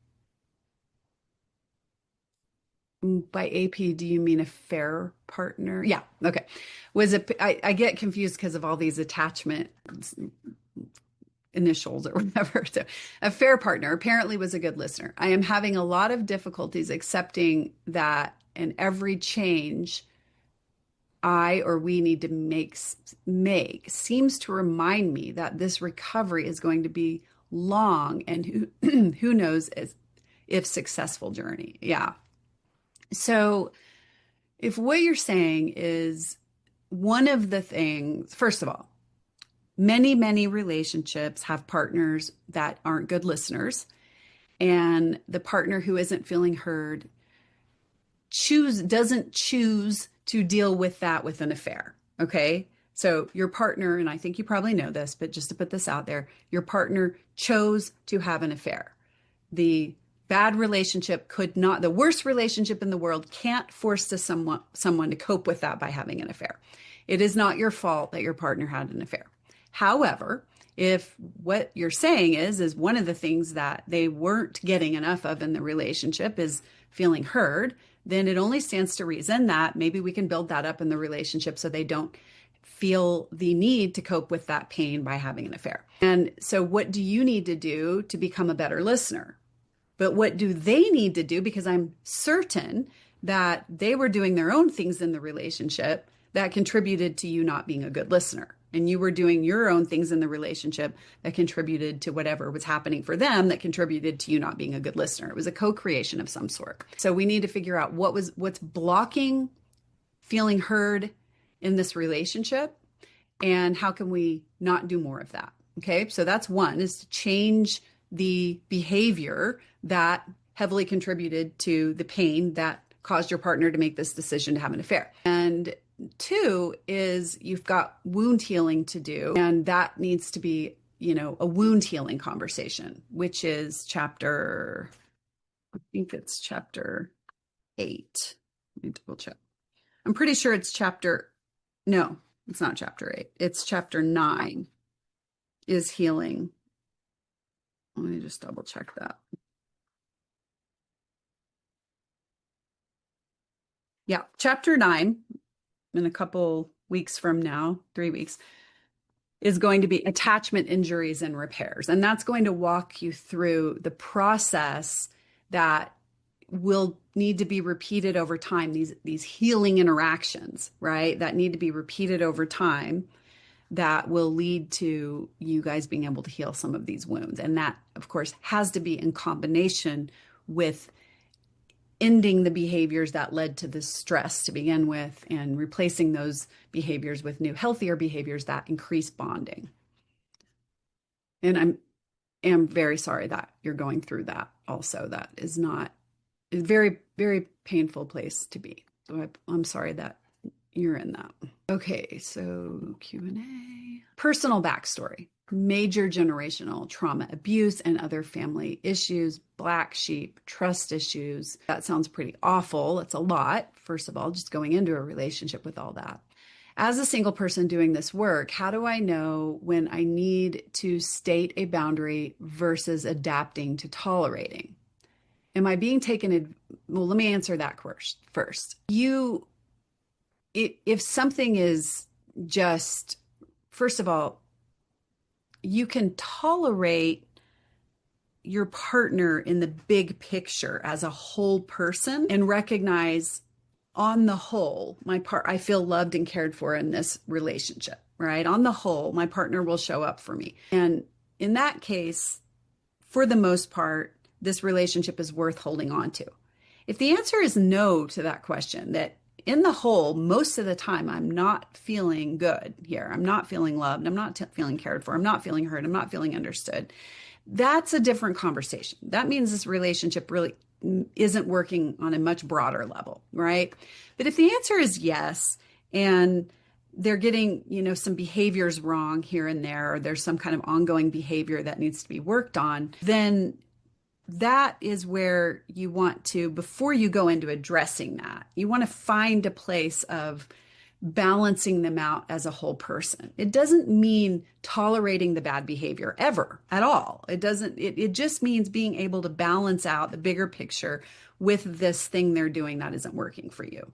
by AP, do you mean affair partner? Yeah. Okay. I get confused because of all these attachment initials or whatever. So affair partner apparently was a good listener. I am having a lot of difficulties accepting that, and every change I or we need to make seems to remind me that this recovery is going to be long and who knows if successful journey. Yeah. So if what you're saying is one of the things, first of all, many, many relationships have partners that aren't good listeners, and the partner who isn't feeling heard doesn't choose to deal with that with an affair. Okay. So your partner, and I think you probably know this, but just to put this out there, your partner chose to have an affair. The bad relationship the worst relationship in the world can't force someone to cope with that by having an affair. It is not your fault that your partner had an affair. However, if what you're saying is one of the things that they weren't getting enough of in the relationship is feeling heard, then it only stands to reason that maybe we can build that up in the relationship so they don't feel the need to cope with that pain by having an affair. And so what do you need to do to become a better listener? But what do they need to do? Because I'm certain that they were doing their own things in the relationship that contributed to you not being a good listener. And you were doing your own things in the relationship that contributed to whatever was happening for them that contributed to you not being a good listener. It was a co-creation of some sort. So we need to figure out what's blocking feeling heard in this relationship, and how can we not do more of that. Okay, so that's one, is to change the behavior that heavily contributed to the pain that caused your partner to make this decision to have an affair. And two is you've got wound healing to do, and that needs to be, a wound healing conversation, which is I think it's chapter 8. Let me double check. I'm pretty sure it's no, it's not chapter 8. It's chapter 9 is healing. Let me just double check that. Yeah, chapter 9 in a couple weeks from now, 3 weeks, is going to be attachment injuries and repairs. And that's going to walk you through the process that will need to be repeated over time, these healing interactions, right? That need to be repeated over time that will lead to you guys being able to heal some of these wounds. And that, of course, has to be in combination with ending the behaviors that led to the stress to begin with and replacing those behaviors with new, healthier behaviors that increase bonding. And am very sorry that you're going through that also. That is not a very, very painful place to be. So I'm sorry that you're in that. Okay, so Q&A. Personal backstory. Major generational trauma, abuse, and other family issues, black sheep, trust issues. That sounds pretty awful. It's a lot, first of all, just going into a relationship with all that. As a single person doing this work, how do I know when I need to state a boundary versus adapting to tolerating? Am I being taken? Well, let me answer that first. If something is just, first of all, you can tolerate your partner in the big picture as a whole person and recognize, on the whole, I feel loved and cared for in this relationship, right? On the whole, my partner will show up for me. And in that case, for the most part, this relationship is worth holding on to. If the answer is no to that question, that in the whole, most of the time, I'm not feeling good here. I'm not feeling loved. I'm not feeling cared for. I'm not feeling heard. I'm not feeling understood. That's a different conversation. That means this relationship really isn't working on a much broader level, right? But if the answer is yes, and they're getting, some behaviors wrong here and there, or there's some kind of ongoing behavior that needs to be worked on, then that is where you want to, before you go into addressing that, you want to find a place of balancing them out as a whole person. It doesn't mean tolerating the bad behavior ever at all. It just means being able to balance out the bigger picture with this thing they're doing that isn't working for you.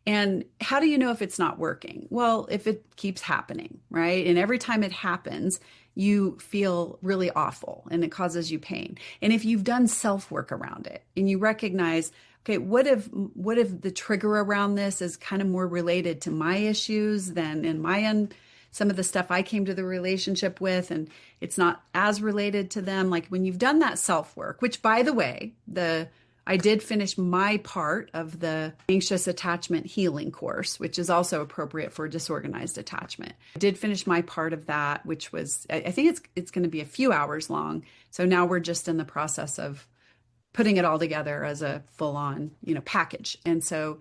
And how do you know if it's not working? Well, if it keeps happening, right? And every time it happens, you feel really awful and it causes you pain. And if you've done self-work around it and you recognize, okay, what if the trigger around this is kind of more related to my issues than in some of the stuff I came to the relationship with, and it's not as related to them. Like when you've done that self-work, which, by the way, I did finish my part of the anxious attachment healing course, which is also appropriate for disorganized attachment. I did finish my part of that, which was, I think it's going to be a few hours long. So now we're just in the process of putting it all together as a full-on, package. And so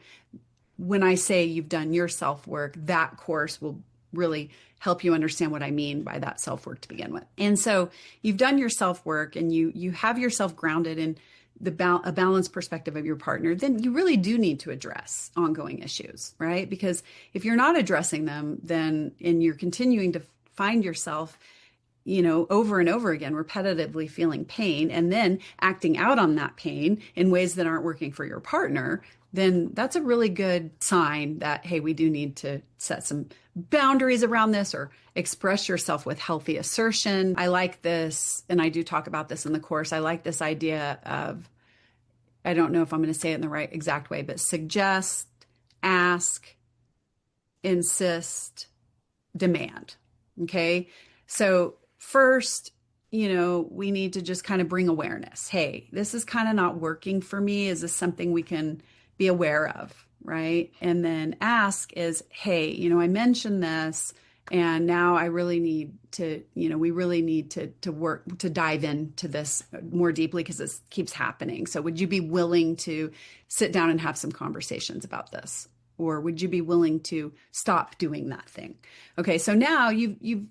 when I say you've done your self-work, that course will really help you understand what I mean by that self-work to begin with. And so you've done your self-work and you have yourself grounded in a balanced perspective of your partner, then you really do need to address ongoing issues, right? Because if you're not addressing them, and you're continuing to find yourself, over and over again, repetitively feeling pain and then acting out on that pain in ways that aren't working for your partner, then that's a really good sign that, hey, we do need to set some boundaries around this or express yourself with healthy assertion. I like this, and I do talk about this in the course. I like this idea of, I don't know if I'm going to say it in the right exact way, but suggest, ask, insist, demand. Okay. So first, we need to just kind of bring awareness. Hey, this is kind of not working for me. Is this something we can be aware of? Right. And then ask is, hey, I mentioned this and now I really need to, we really need to work to dive into this more deeply because this keeps happening. So would you be willing to sit down and have some conversations about this? Or would you be willing to stop doing that thing? Okay, so now you've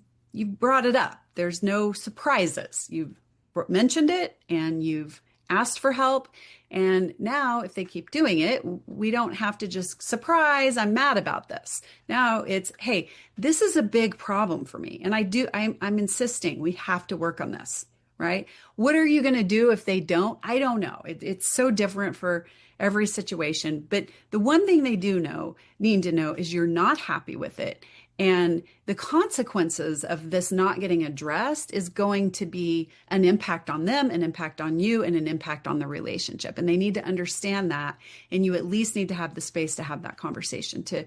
brought it up. There's no surprises. You've mentioned it and you've asked for help. And now if they keep doing it, we don't have to just surprise, I'm mad about this. Now it's, hey, this is a big problem for me. And I'm insisting we have to work on this, right? What are you going to do if they don't? I don't know. It's so different for every situation. But the one thing they need to know is you're not happy with it. And the consequences of this not getting addressed is going to be an impact on them, an impact on you, and an impact on the relationship. And they need to understand that. And you at least need to have the space to have that conversation to,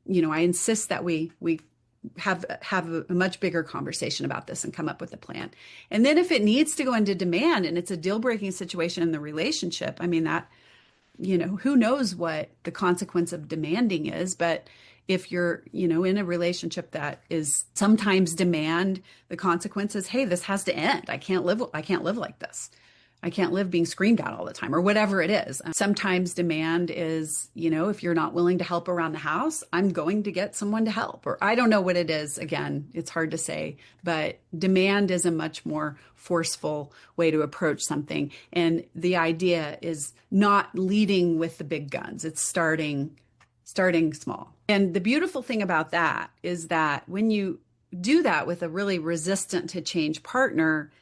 I insist that we have a much bigger conversation about this and come up with a plan. And then if it needs to go into demand and it's a deal-breaking situation in the relationship, I mean, that, who knows what the consequence of demanding is, but if you're, in a relationship that is sometimes demand, the consequences, hey, this has to end. I can't live like this. I can't live being screamed at all the time or whatever it is. Sometimes demand is, if you're not willing to help around the house, I'm going to get someone to help, or I don't know what it is. Again, it's hard to say, but demand is a much more forceful way to approach something. And the idea is not leading with the big guns. It's starting small. And the beautiful thing about that is that when you do that with a really resistant to change partner,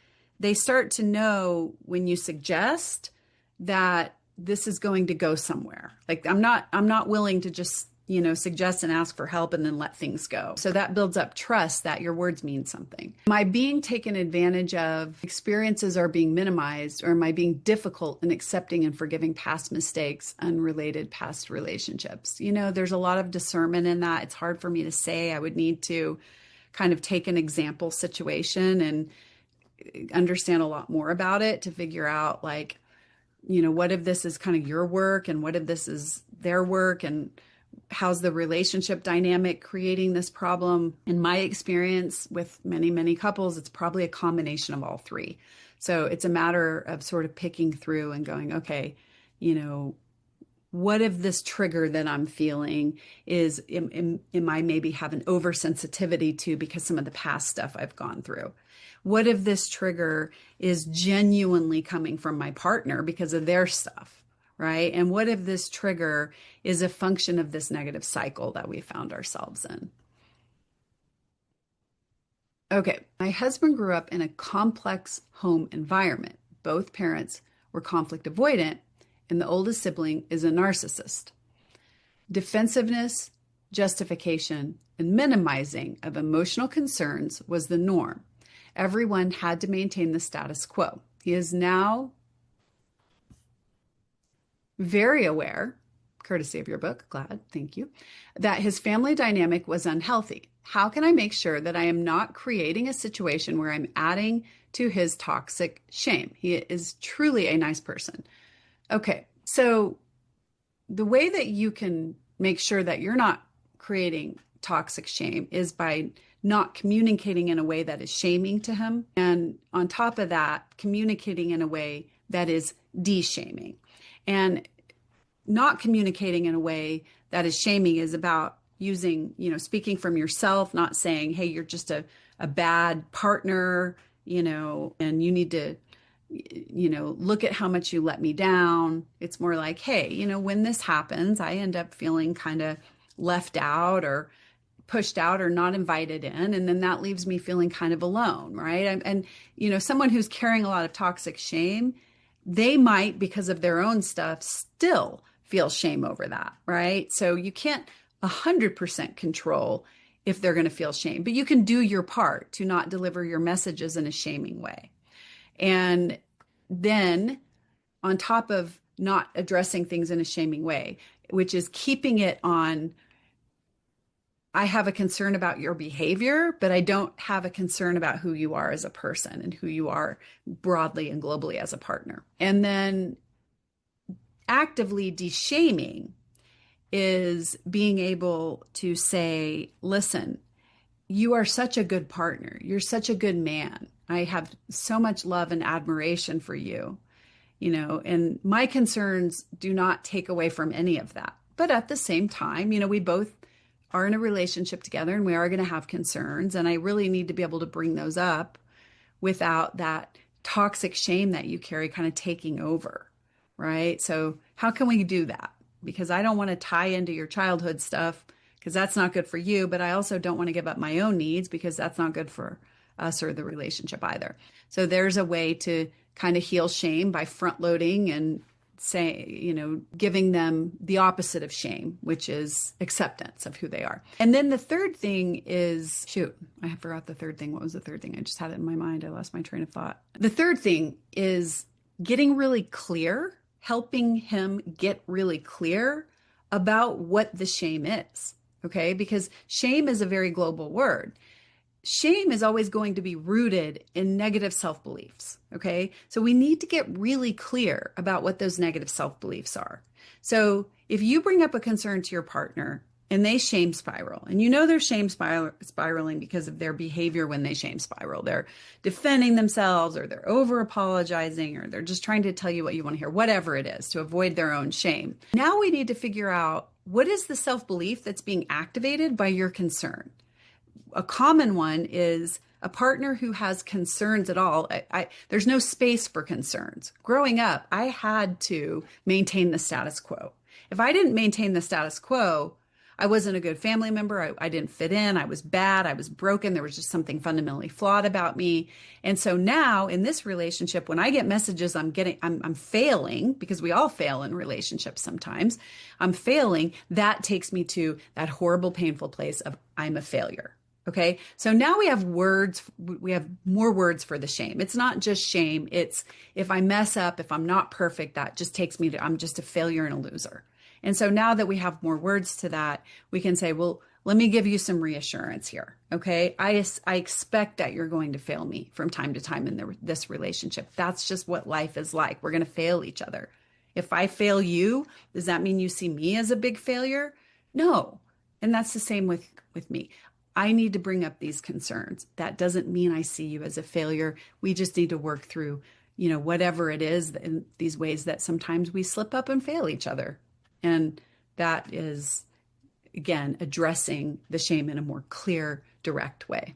they start to know when you suggest that this is going to go somewhere. Like I'm not willing to just, suggest and ask for help and then let things go. So that builds up trust that your words mean something. Am I being taken advantage of? Experiences are being minimized, or am I being difficult in accepting and forgiving past mistakes, unrelated past relationships? There's a lot of discernment in that. It's hard for me to say. I would need to kind of take an example situation and understand a lot more about it to figure out like, what if this is kind of your work and what if this is their work and how's the relationship dynamic creating this problem? In my experience with many, many couples, it's probably a combination of all three. So it's a matter of sort of picking through and going, okay, what if this trigger that I'm feeling is, am I maybe have an oversensitivity to because some of the past stuff I've gone through? What if this trigger is genuinely coming from my partner because of their stuff, right? And what if this trigger is a function of this negative cycle that we found ourselves in? Okay, my husband grew up in a complex home environment. Both parents were conflict avoidant, and the oldest sibling is a narcissist. Defensiveness, justification, and minimizing of emotional concerns was the norm. Everyone had to maintain the status quo. He is now very aware, courtesy of your book, glad, thank you, that his family dynamic was unhealthy. How can I make sure that I am not creating a situation where I'm adding to his toxic shame? He is truly a nice person. Okay, so the way that you can make sure that you're not creating toxic shame is by not communicating in a way that is shaming to him. And on top of that, communicating in a way that is de-shaming. And not communicating in a way that is shaming is about using, speaking from yourself, not saying, hey, you're just a bad partner, and you need to, look at how much you let me down. It's more like, hey, when this happens, I end up feeling kind of left out or pushed out or not invited in. And then that leaves me feeling kind of alone, right? And someone who's carrying a lot of toxic shame, they might, because of their own stuff, still feel shame over that, right? So you can't 100% control if they're going to feel shame, but you can do your part to not deliver your messages in a shaming way. And then on top of not addressing things in a shaming way, which is keeping it on I have a concern about your behavior, but I don't have a concern about who you are as a person and who you are broadly and globally as a partner. And then actively de-shaming is being able to say, listen, you are such a good partner. You're such a good man. I have so much love and admiration for you, and my concerns do not take away from any of that. But at the same time, we both are in a relationship together and we are going to have concerns. And I really need to be able to bring those up without that toxic shame that you carry kind of taking over, right? So, how can we do that? Because I don't want to tie into your childhood stuff because that's not good for you, but I also don't want to give up my own needs because that's not good for us or the relationship either. So, there's a way to kind of heal shame by front loading and giving them the opposite of shame, which is acceptance of who they are. And then the third thing is, I forgot the third thing. What was the third thing? I just had it in my mind. I lost my train of thought. The third thing is getting really clear, helping him get really clear about what the shame is. Okay. Because shame is a very global word. Shame is always going to be rooted in negative self-beliefs. Okay. So we need to get really clear about what those negative self-beliefs are. So if you bring up a concern to your partner and they shame spiral, and they're shame spiraling because of their behavior when they shame spiral, they're defending themselves or they're over apologizing or they're just trying to tell you what you want to hear, whatever it is, to avoid their own shame. Now we need to figure out what is the self-belief that's being activated by your concern. A common one is a partner who has concerns at all. There's no space for concerns. Growing up, I had to maintain the status quo. If I didn't maintain the status quo, I wasn't a good family member. I didn't fit in. I was bad. I was broken. There was just something fundamentally flawed about me. And so now in this relationship, when I get messages I'm failing, because we all fail in relationships sometimes, I'm failing, that takes me to that horrible, painful place of I'm a failure. Okay. So now we have words, we have more words for the shame. It's not just shame. It's if I mess up, if I'm not perfect, that just takes me to, I'm just a failure and a loser. And so now that we have more words to that, we can say, well, let me give you some reassurance here. Okay. I expect that you're going to fail me from time to time in this relationship. That's just what life is like. We're going to fail each other. If I fail you, does that mean you see me as a big failure? No. And that's the same with me. I need to bring up these concerns. That doesn't mean I see you as a failure. We just need to work through, whatever it is in these ways that sometimes we slip up and fail each other. And that is, again, addressing the shame in a more clear, direct way.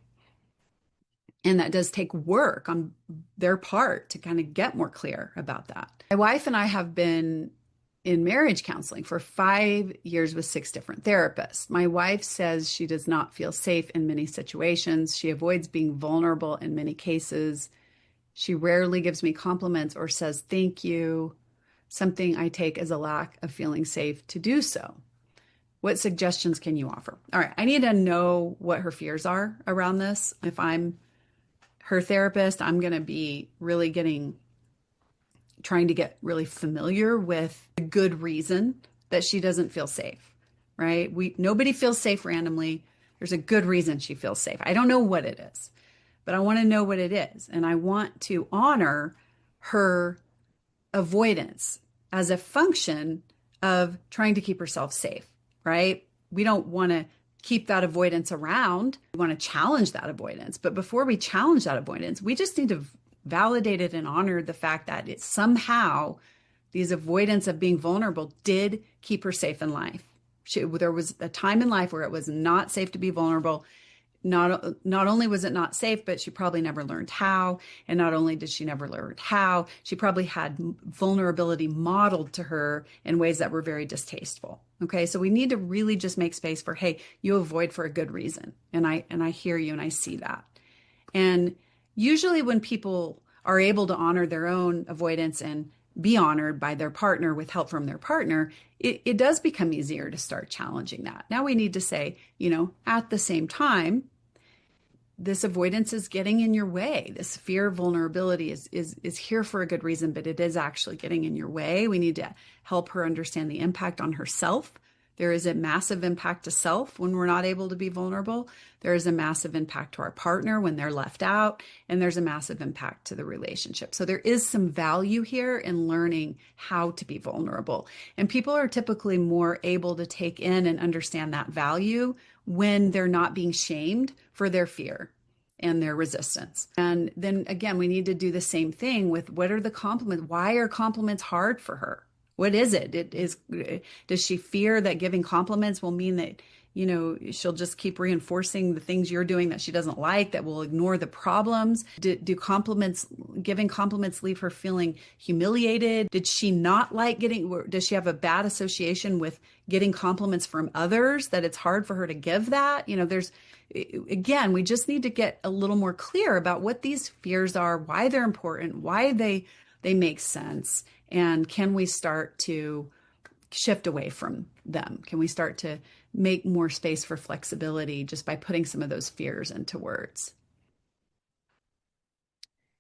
And that does take work on their part to kind of get more clear about that. My wife and I have been in marriage counseling for 5 years with 6 different therapists. My wife says she does not feel safe in many situations. She avoids being vulnerable in many cases. She rarely gives me compliments or says thank you, something I take as a lack of feeling safe to do so. What suggestions can you offer? All right, I need to know what her fears are around this. If I'm her therapist, I'm going to be really trying to get really familiar with the good reason that she doesn't feel safe, right? Nobody feels safe randomly. There's a good reason she feels safe. I don't know what it is, but I want to know what it is. And I want to honor her avoidance as a function of trying to keep herself safe, right? We don't want to keep that avoidance around. We want to challenge that avoidance. But before we challenge that avoidance, we just need to validate it and honor the fact that it somehow, these avoidance of being vulnerable did keep her safe in life. There was a time in life where it was not safe to be vulnerable. Not only was it not safe, but she probably never learned how. And not only did she never learn how, she probably had vulnerability modeled to her in ways that were very distasteful. Okay, so we need to really just make space for, hey, you avoid for a good reason. And I hear you and I see that. And usually when people are able to honor their own avoidance and be honored by their partner with help from their partner, it does become easier to start challenging that. Now we need to say, at the same time, this avoidance is getting in your way. This fear of vulnerability is here for a good reason, but it is actually getting in your way. We need to help her understand the impact on herself. There is a massive impact to self when we're not able to be vulnerable. There is a massive impact to our partner when they're left out, and there's a massive impact to the relationship. So there is some value here in learning how to be vulnerable. And people are typically more able to take in and understand that value when they're not being shamed for their fear and their resistance. And then again, we need to do the same thing with what are the compliments? Why are compliments hard for her? What is it? Does she fear that giving compliments will mean that, she'll just keep reinforcing the things you're doing that she doesn't like, that will ignore the problems? Do giving compliments leave her feeling humiliated? Did she not like does she have a bad association with getting compliments from others that it's hard for her to give that? Again, we just need to get a little more clear about what these fears are, why they're important, why they make sense. And can we start to shift away from them? Can we start to make more space for flexibility just by putting some of those fears into words?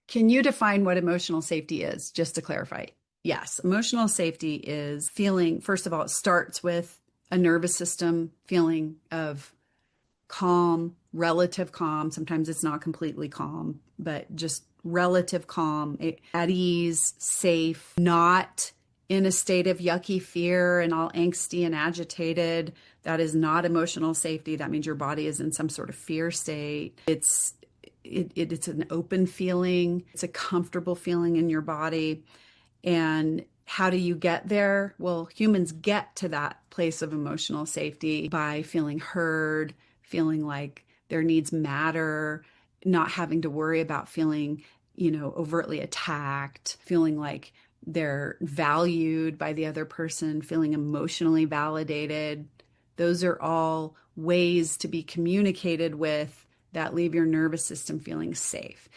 Can you define what emotional safety is, just to clarify? Yes, emotional safety is feeling, first of all, it starts with a nervous system feeling of calm, relative calm. Sometimes it's not completely calm, but just relative calm, at ease, safe, not in a state of yucky fear and all angsty and agitated. That is not emotional safety. That means your body is in some sort of fear state. It's an open feeling. It's a comfortable feeling in your body. And how do you get there? Well, humans get to that place of emotional safety by feeling heard, feeling like their needs matter, not having to worry about feeling, overtly attacked, feeling like they're valued by the other person, feeling emotionally validated. Those are all ways to be communicated with that leave your nervous system feeling safe.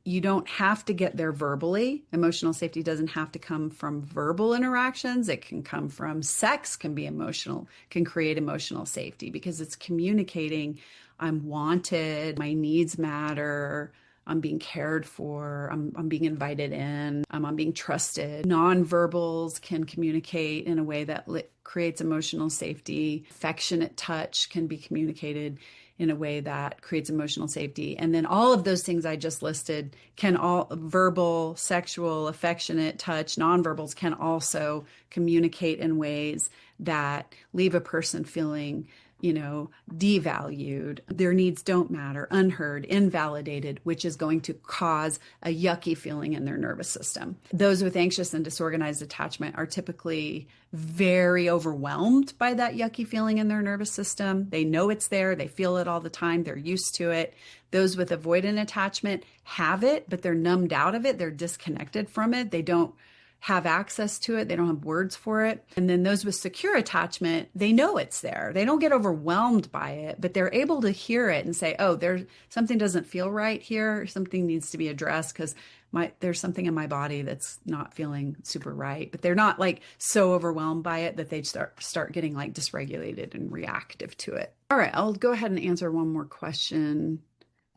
You don't have to get there verbally. Emotional safety doesn't have to come from verbal interactions. It can come from sex, can be emotional, can create emotional safety because it's communicating, I'm wanted, my needs matter, I'm being cared for, I'm being invited in, I'm being trusted. Nonverbals can communicate in a way that creates emotional safety. Affectionate touch can be communicated in a way that creates emotional safety. And then all of those things I just listed can all verbal, sexual, affectionate, touch, nonverbals can also communicate in ways that leave a person feeling, devalued. Their needs don't matter, unheard, invalidated, which is going to cause a yucky feeling in their nervous system. Those with anxious and disorganized attachment are typically very overwhelmed by that yucky feeling in their nervous system. They know it's there. They feel it all the time. They're used to it. Those with avoidant attachment have it, but they're numbed out of it. They're disconnected from it. They don't have access to it. They don't have words for it. And then those with secure attachment, they know it's there. They don't get overwhelmed by it, but they're able to hear it and say, oh, there's something doesn't feel right here. Something needs to be addressed because there's something in my body that's not feeling super right. But they're not like so overwhelmed by it that they start getting like dysregulated and reactive to it. All right, I'll go ahead and answer one more question.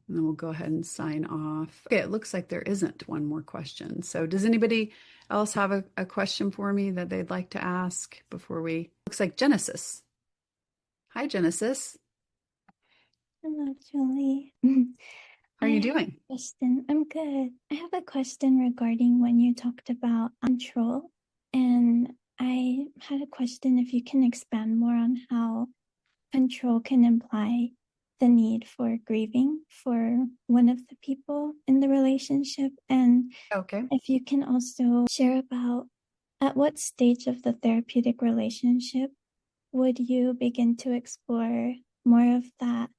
And then we'll go ahead and sign off. Okay, it looks like there isn't one more question. So does anybody else have a question for me that they'd like to ask before we... Looks like Genesis. Hi, Genesis. Hello, Julie. How are you doing? I'm good. I have a question regarding when you talked about control. And I had a question if you can expand more on how control can imply the need for grieving for one of the people in the relationship. And okay, if you can also share about at what stage of the therapeutic relationship would you begin to explore more of that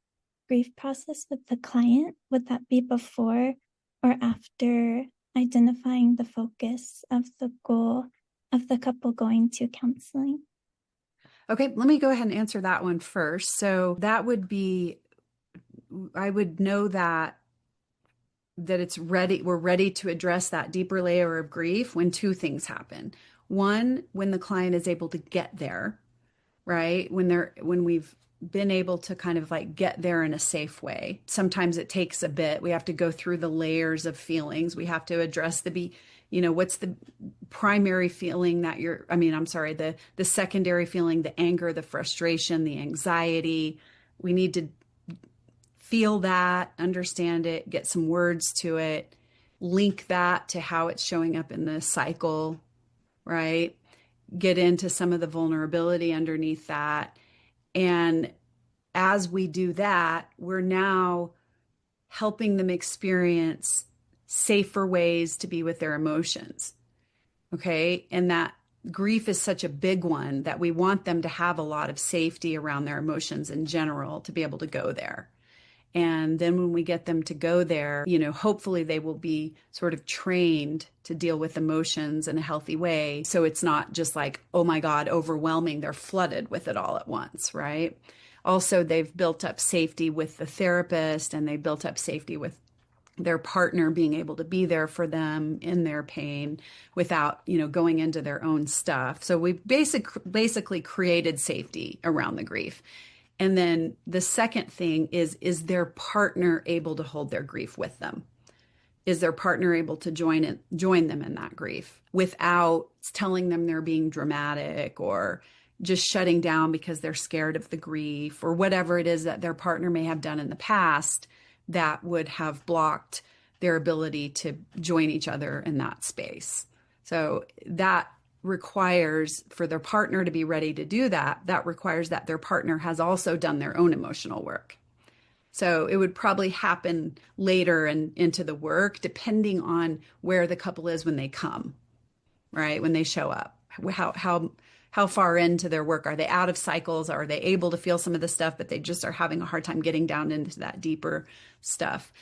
grief process with the client? Would that be before or after identifying the focus of the goal of the couple going to counseling? Okay, let me go ahead and answer that one first. So that would be, I would know that it's ready, we're ready to address that deeper layer of grief when two things happen. One, when the client is able to get there, right? When we've been able to kind of like get there in a safe way. Sometimes it takes a bit. We have to go through the layers of feelings. We have to address What's the primary feeling that I'm sorry, the secondary feeling, the anger, the frustration, the anxiety. We need to feel that, understand it, get some words to it, link that to how it's showing up in the cycle, right? Get into some of the vulnerability underneath that. And as we do that, we're now helping them experience safer ways to be with their emotions. Okay. And that grief is such a big one that we want them to have a lot of safety around their emotions in general to be able to go there. And then when we get them to go there, hopefully they will be sort of trained to deal with emotions in a healthy way. So it's not just like, oh my God, overwhelming. They're flooded with it all at once, right? Also, they've built up safety with the therapist and they built up safety with their partner being able to be there for them in their pain without, going into their own stuff. So we've basically created safety around the grief. And then the second thing is their partner able to hold their grief with them? Is their partner able to join them in that grief without telling them they're being dramatic or just shutting down because they're scared of the grief or whatever it is that their partner may have done in the past that would have blocked their ability to join each other in that space. So that requires for their partner to be ready to do that. That requires that their partner has also done their own emotional work. So it would probably happen later and into the work, depending on where the couple is when they come, right? When they show up, how far into their work are they out of cycles? Are they able to feel some of the stuff, but they just are having a hard time getting down into that deeper stuff?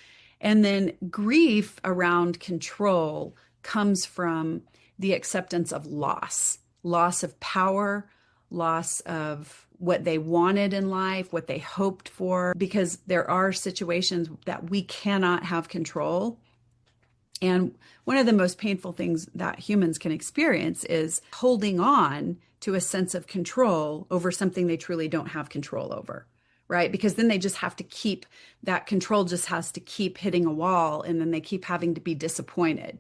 And then grief around control comes from the acceptance of loss of power, loss of what they wanted in life, what they hoped for, because there are situations that we cannot have control. And one of the most painful things that humans can experience is holding on to a sense of control over something they truly don't have control over, right? Because then they just have to keep that control, just has to keep hitting a wall, and then they keep having to be disappointed.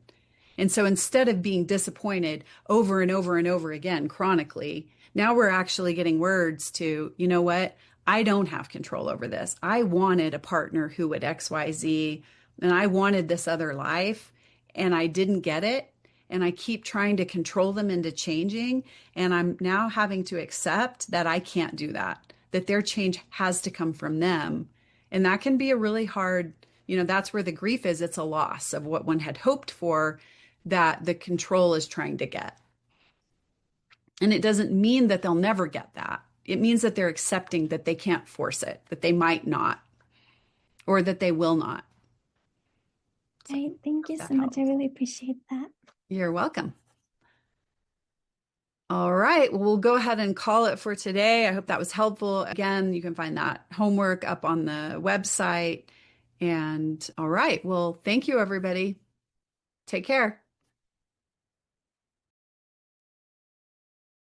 And so instead of being disappointed over and over and over again chronically, now we're actually getting words to, you know what? I don't have control over this. I wanted a partner who would XYZ, and I wanted this other life, and I didn't get it. And I keep trying to control them into changing. And I'm now having to accept that I can't do that, that their change has to come from them. And that can be a really hard, that's where the grief is. It's a loss of what one had hoped for that the control is trying to get. And it doesn't mean that they'll never get that. It means that they're accepting that they can't force it, that they might not, or that they will not. All right, thank you That so much. I helps. really appreciate that. You're welcome. All right. Well, we'll go ahead and call it for today. I hope that was helpful. Again, you can find that homework up on the website. And all right. Well, thank you, everybody. Take care.